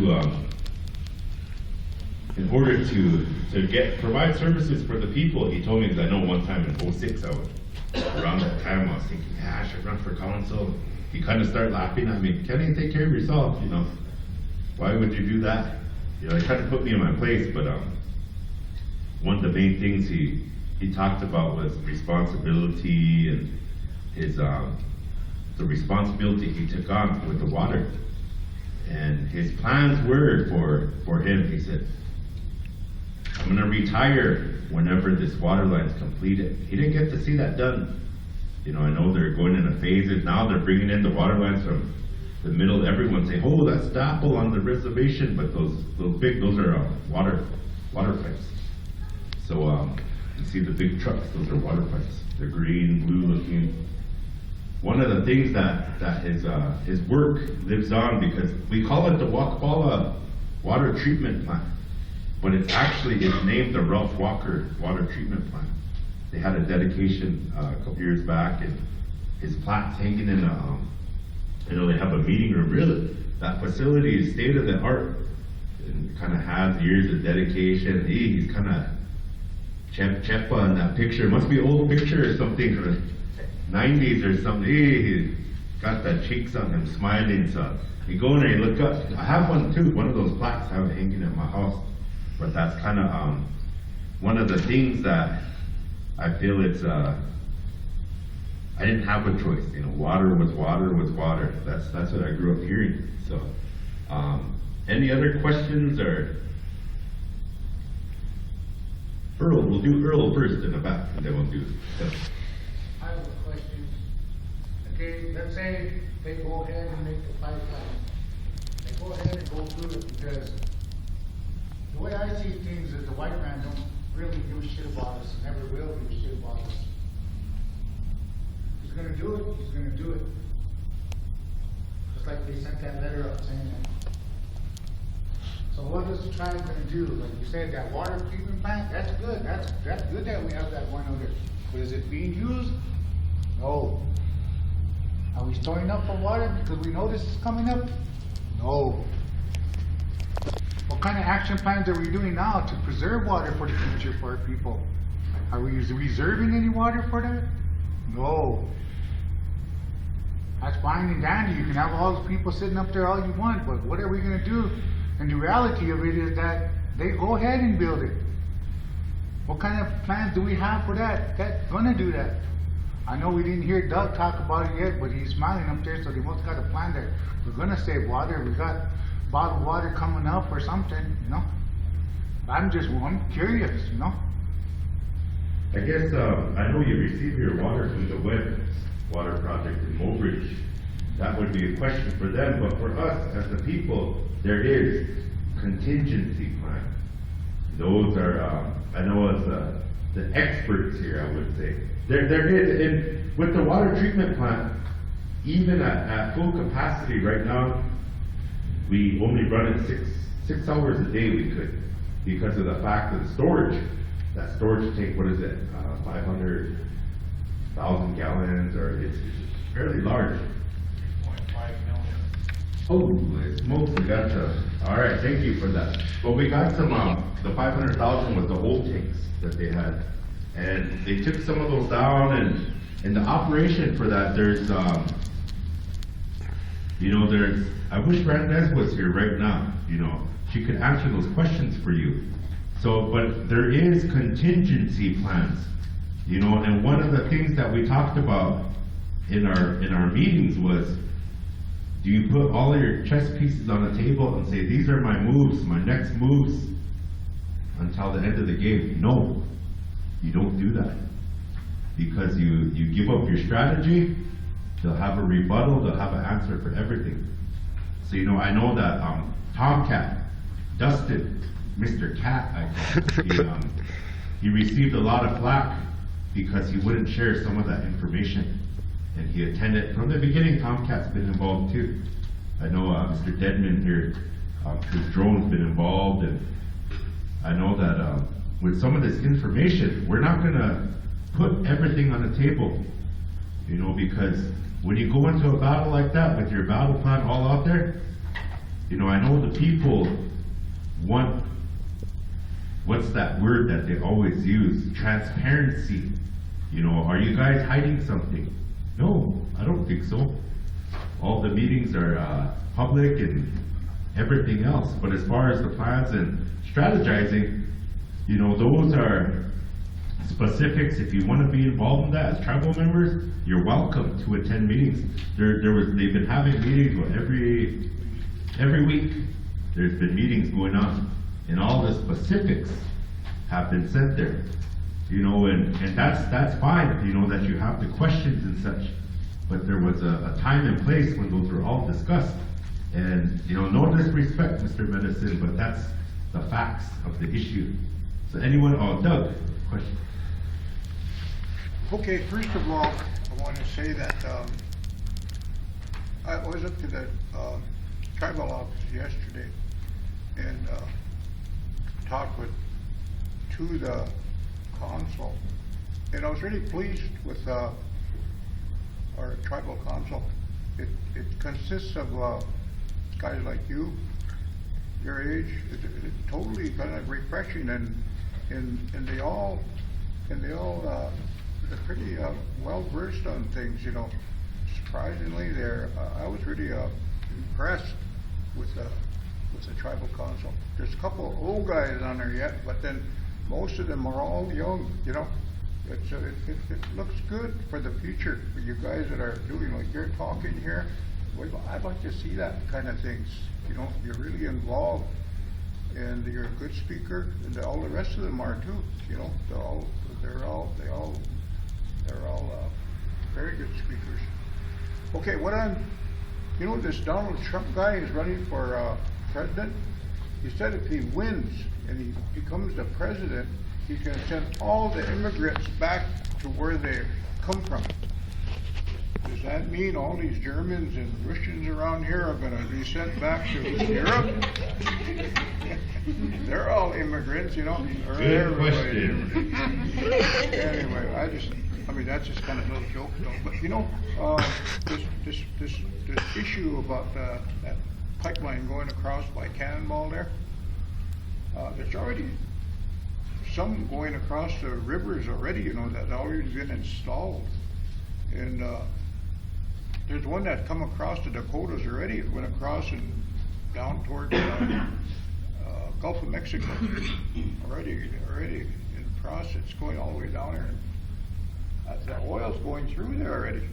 provide services for the people, he told me, because I know one time in 06, around that time I was thinking, I should run for council. He kind of started laughing at me. Can't you take care of yourself, you know? Why would you do that? You know, he kind of put me in my place, but one of the main things he talked about was responsibility, and his the responsibility he took on with the water. And his plans were for him, he said, I'm gonna retire whenever this water line's completed. He didn't get to see that done. You know, I know they're going into phases. Now they're bringing in the water lines from the middle. Everyone say, oh, that's DAPL on the reservation, but those are water pipes. So you see the big trucks, those are water pipes. They're green, blue looking. One of the things that his work lives on, because we call it the Wakbala Water Treatment Plant, but it's named the Ralph Walker Water Treatment Plant. They had a dedication a couple years back, and his plaque's hanging in they have a meeting room. Really, that facility is state of the art, and kind of has years of dedication. He's kind of Chepa in that picture. It must be an old picture or something from the 90s or something. He's got the cheeks on him smiling. So you go in there, you look up. I have one too. One of those plaques I have hanging at my house. But that's kind of one of the things that I feel it's. I didn't have a choice. You know, water was water was water. That's what I grew up hearing. So, any other questions or? Earl, we'll do Earl first in the back, and then we'll do. I have a question. Okay, let's say they go ahead and make the pipeline. They go ahead and go through it, because the way I see things is the white man don't really give a shit about us, never will give a shit about us. He's gonna do it, he's gonna do it. Just like they sent that letter up saying that. So what is the tribe gonna do? Like you said, that water treatment plant, that's good, that's good that we have that one over there. But is it being used? No. Are we storing up for water because we know this is coming up? No. What kind of action plans are we doing now to preserve water for the future for our people? Are we reserving any water for that? No. That's fine and dandy. You can have all those people sitting up there all you want, but what are we gonna do? And the reality of it is that they go ahead and build it. What kind of plans do we have for that? That's gonna do that. I know we didn't hear Doug talk about it yet, but he's smiling up there, so they must got a plan there. We're gonna save water. We got bottled water coming up or something, you know? I'm curious, you know? I guess, I know you receive your water from the Webb Water Project in Mobridge. That would be a question for them, but for us as the people, there is contingency plan. Those are, I know as the experts here, I would say. There is, and with the water treatment plant, even at full capacity right now, we only run it six hours a day we could, because of the fact of the storage. That storage tank, what is it, 500,000 gallons, or it's fairly large. 3.5 million. Oh, it's mostly got all right, thank you for that. But we got some, the 500,000 was the old tanks that they had. And they took some of those down, and in the operation for that, there's, I wish Brandez was here right now, she could answer those questions for you. So, but there is contingency plans, and one of the things that we talked about in our meetings was, do you put all of your chess pieces on the table and say, these are my moves, my next moves until the end of the game? No, you don't do that. Because you give up your strategy, they'll have a rebuttal, they'll have an answer for everything. So, I know that Tomcat, Dustin, Mr. Cat, I call him, he received a lot of flack because he wouldn't share some of that information. And he attended, from the beginning, Tomcat's been involved too. I know Mr. Deadman here, his drone's been involved, and I know that with some of this information, we're not gonna put everything on the table, because when you go into a battle like that with your battle plan all out there, I know the people want, what's that word that they always use? Transparency. Are you guys hiding something? No, I don't think so. All the meetings are public and everything else. But as far as the plans and strategizing, those are specifics. If you want to be involved in that as tribal members, you're welcome to attend meetings. They've been having meetings every Every week, there's been meetings going on, and all the specifics have been sent there. You know, and that's fine, you know, that you have the questions and such, but there was a time and place when those were all discussed. And, you know, no disrespect, Mr. Medicine, but that's the facts of the issue. So anyone, oh, Doug, question? Okay, first of all, I want to say that, I was up to the, tribal office yesterday and, talked to the consul. And I was really pleased with, our tribal consul. It consists of, guys like you, your age. It's totally kind of refreshing, and they all, they're pretty well versed on things, you know. Surprisingly, I was really impressed with the tribal council. There's a couple of old guys on there yet, but then most of them are all young, you know. It looks good for the future for you guys that are doing like you're talking here. Well, I'd like to see that kind of things. You know, you're really involved, and you're a good speaker, and all the rest of them are too. You know, they're all very good speakers. Okay, you know, this Donald Trump guy is running for president. He said if he wins and he becomes the president, he's going to send all the immigrants back to where they come from. Does that mean all these Germans and Russians around here are going to be sent back to Europe? They're all immigrants, you know. Good question. Anyway, I mean, that's just kind of a little joke, though. But you know, this issue about that pipeline going across by Cannonball there, there's already some going across the rivers already, you know, that's already been installed. And there's one that come across the Dakotas already. It went across and down toward Gulf of Mexico already in the process. It's going all the way down there. And the oil's going through there already.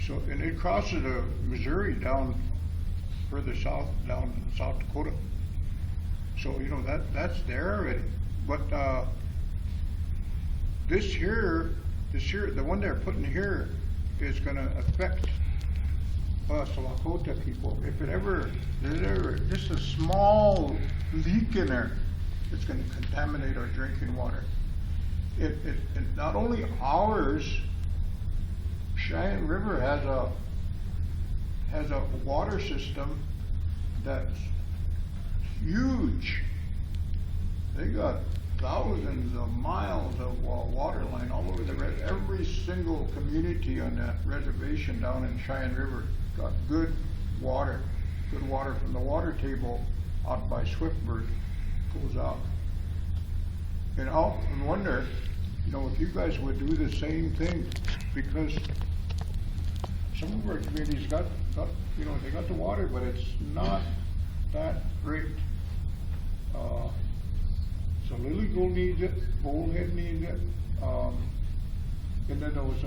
So, and it crosses the Missouri down further south, down South Dakota. So, you know, that's there already. But this here, the one they're putting here is going to affect us Lakota people. If there's ever just a small leak in there, it's going to contaminate our drinking water. It not only ours, Cheyenne River has a water system that's huge. They got thousands of miles of water line all over every single community on that reservation down in Cheyenne River got good water from the water table out by Swiftburg goes out. And I often wonder, you know, if you guys would do the same thing, because some of our communities got you know, they got the water, but it's not that great. So Lily Gold needs it, Bullhead needs it, and then those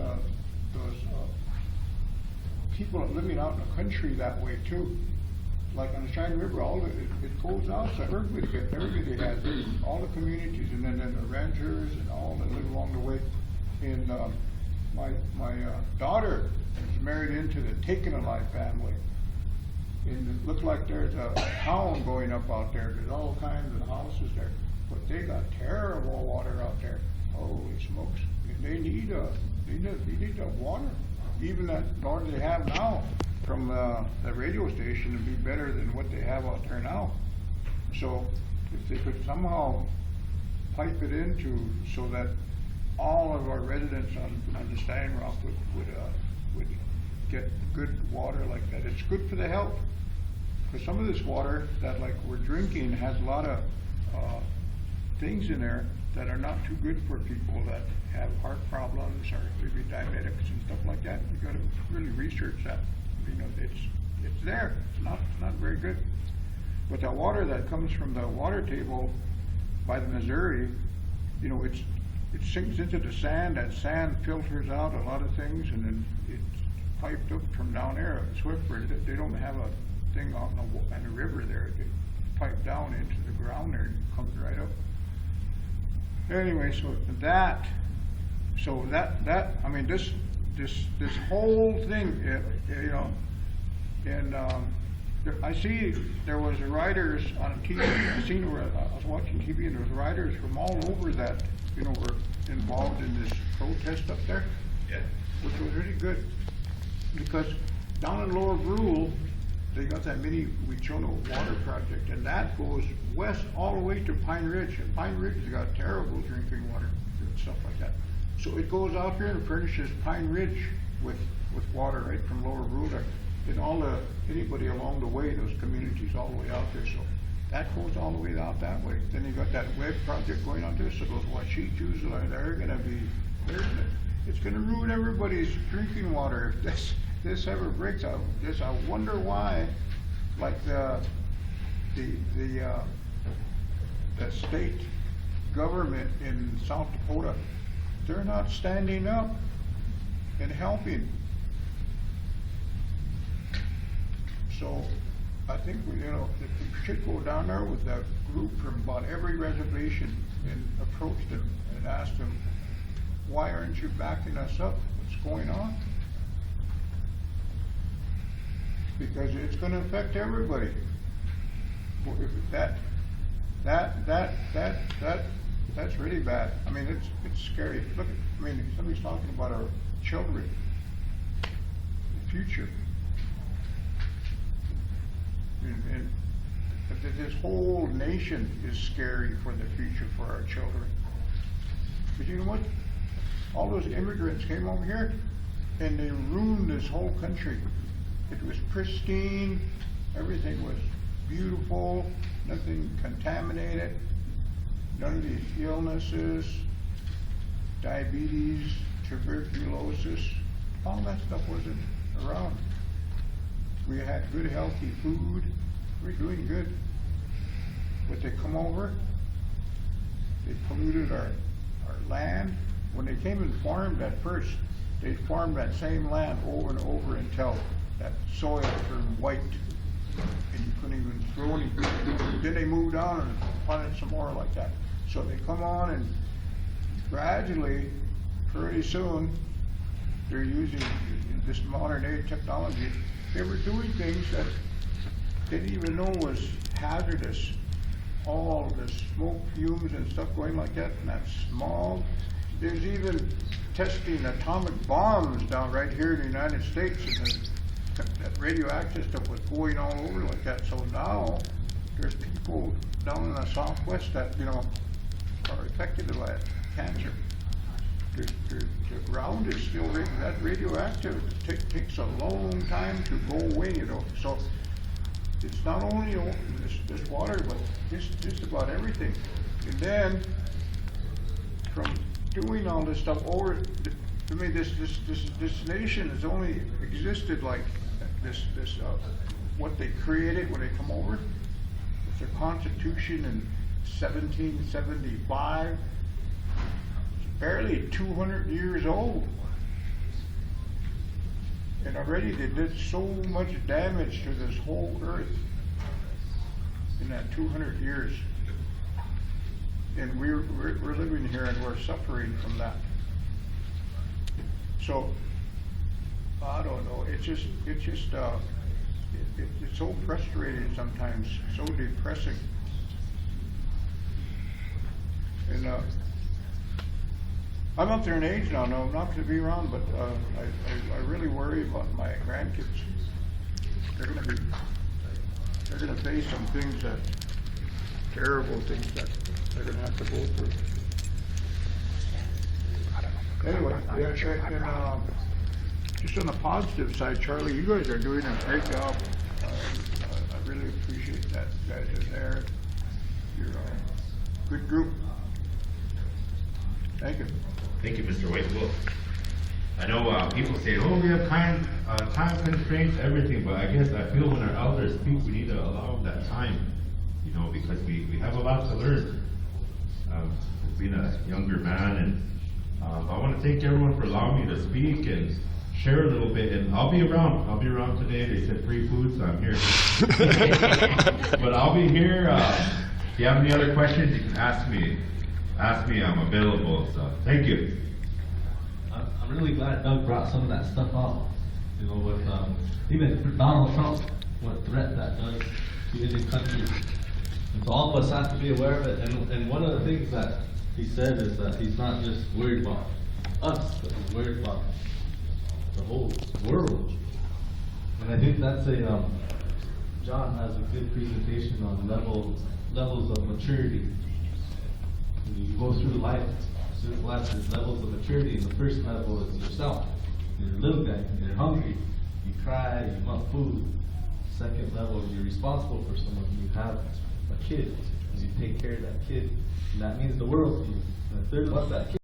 people living out in the country that way too. Like on the Cheyenne River, it goes out, so everybody has it, all the communities, and then the ranchers and all that live along the way. And my daughter is married into the Taken Alive family. And it looks like there's a town going up out there. There's all kinds of houses there. But they got terrible water out there. Holy smokes. And they need the water. Even that water they have now from the radio station would be better than what they have out there now. So if they could somehow pipe it into so that all of our residents on the Standing Rock would get good water like that. It's good for the health. Because some of this water that like we're drinking has a lot of things in there that are not too good for people that have heart problems or maybe diabetics and stuff like that. You got to really research that. You know, it's there. It's not very good. But the water that comes from the water table by the Missouri, you know, it sinks into the sand. That sand filters out a lot of things, and then piped up from down there, Swiftbridge. They don't have a thing on the river there. It piped down into the ground there and comes right up. Anyway, I mean, this whole thing, you know, and I see there was writers on TV. I was watching TV, and there was writers from all over that, you know, were involved in this protest up there. Yeah. Which was really good, because down in Lower Brule, they got that mini Huichono water project, and that goes west all the way to Pine Ridge. And Pine Ridge has got terrible drinking water and stuff like that. So it goes out there and furnishes Pine Ridge with water right from Lower Brule there. And anybody along the way, those communities all the way out there. So that goes all the way out that way. Then you got that web project going on there, so those Washichus, it's gonna ruin everybody's drinking water if this ever breaks out. I wonder why, like the state government in South Dakota, they're not standing up and helping. So I think we should go down there with that group from about every reservation and approach them and ask them, why aren't you backing us up? What's going on? Because it's going to affect everybody. Well, if that's really bad. I mean, it's scary. Look, somebody's talking about our children, the future. And this whole nation is scary for the future for our children. But you know what? All those immigrants came over here and they ruined this whole country. It was pristine, everything was beautiful, nothing contaminated, none of these illnesses, diabetes, tuberculosis, all that stuff wasn't around. We had good, healthy food. We're doing good. But they come over, they polluted our land. When they came and farmed at first, they farmed that same land over and over until that soil turned white and you couldn't even grow any food. Then they moved on and planted some more like that. So they come on and gradually, pretty soon, they're using this modern day technology. They were doing things that they didn't even know was hazardous. All the smoke fumes and stuff going like that, and that smog. There's even testing atomic bombs down right here in the United States, and that radioactive stuff was going all over like that. So now there's people down in the Southwest that are affected by cancer. The ground is still that radioactive. It takes a long time to go away, So it's not only this water, but just about everything. And then from doing all this stuff this nation has only existed like this. What they created when they come over. It's a Constitution in 1775. Barely 200 years old. And already they did so much damage to this whole earth in that 200 years. And we're living here and we're suffering from that. So, I don't know, it's so frustrating sometimes, so depressing. And I'm up there in age now. No, I'm not going to be around, but I really worry about my grandkids. They're going to face some things terrible things that they're going to have to go through. Anyway, and just on the positive side, Charlie, you guys are doing a great job. I really appreciate that. You guys are there. You're a good group. Thank you. Thank you, Mr. White. Well, I know people say, oh, we have time constraints, everything, but I guess I feel when our elders speak, we need to allow that time, because we have a lot to learn. Being a younger man, and I want to thank everyone for allowing me to speak, and share a little bit, and I'll be around. I'll be around today. They said free food, so I'm here. But I'll be here. If you have any other questions, you can ask me. Ask me. I'm available. So thank you. I'm really glad Doug brought some of that stuff up. You know, with even Donald Trump, what threat that does to Indian countries. And so all of us have to be aware of it. And one of the things that he said is that he's not just worried about us, but he's worried about the whole world. And I think that's John has a good presentation on levels of maturity. When you go through life, there's levels of maturity, and the first level is yourself. You're a little guy, you're hungry, you cry, you want food. Second level, you're responsible for someone. You have a kid, and you take care of that kid, and that means the world to you. And the third, once that kid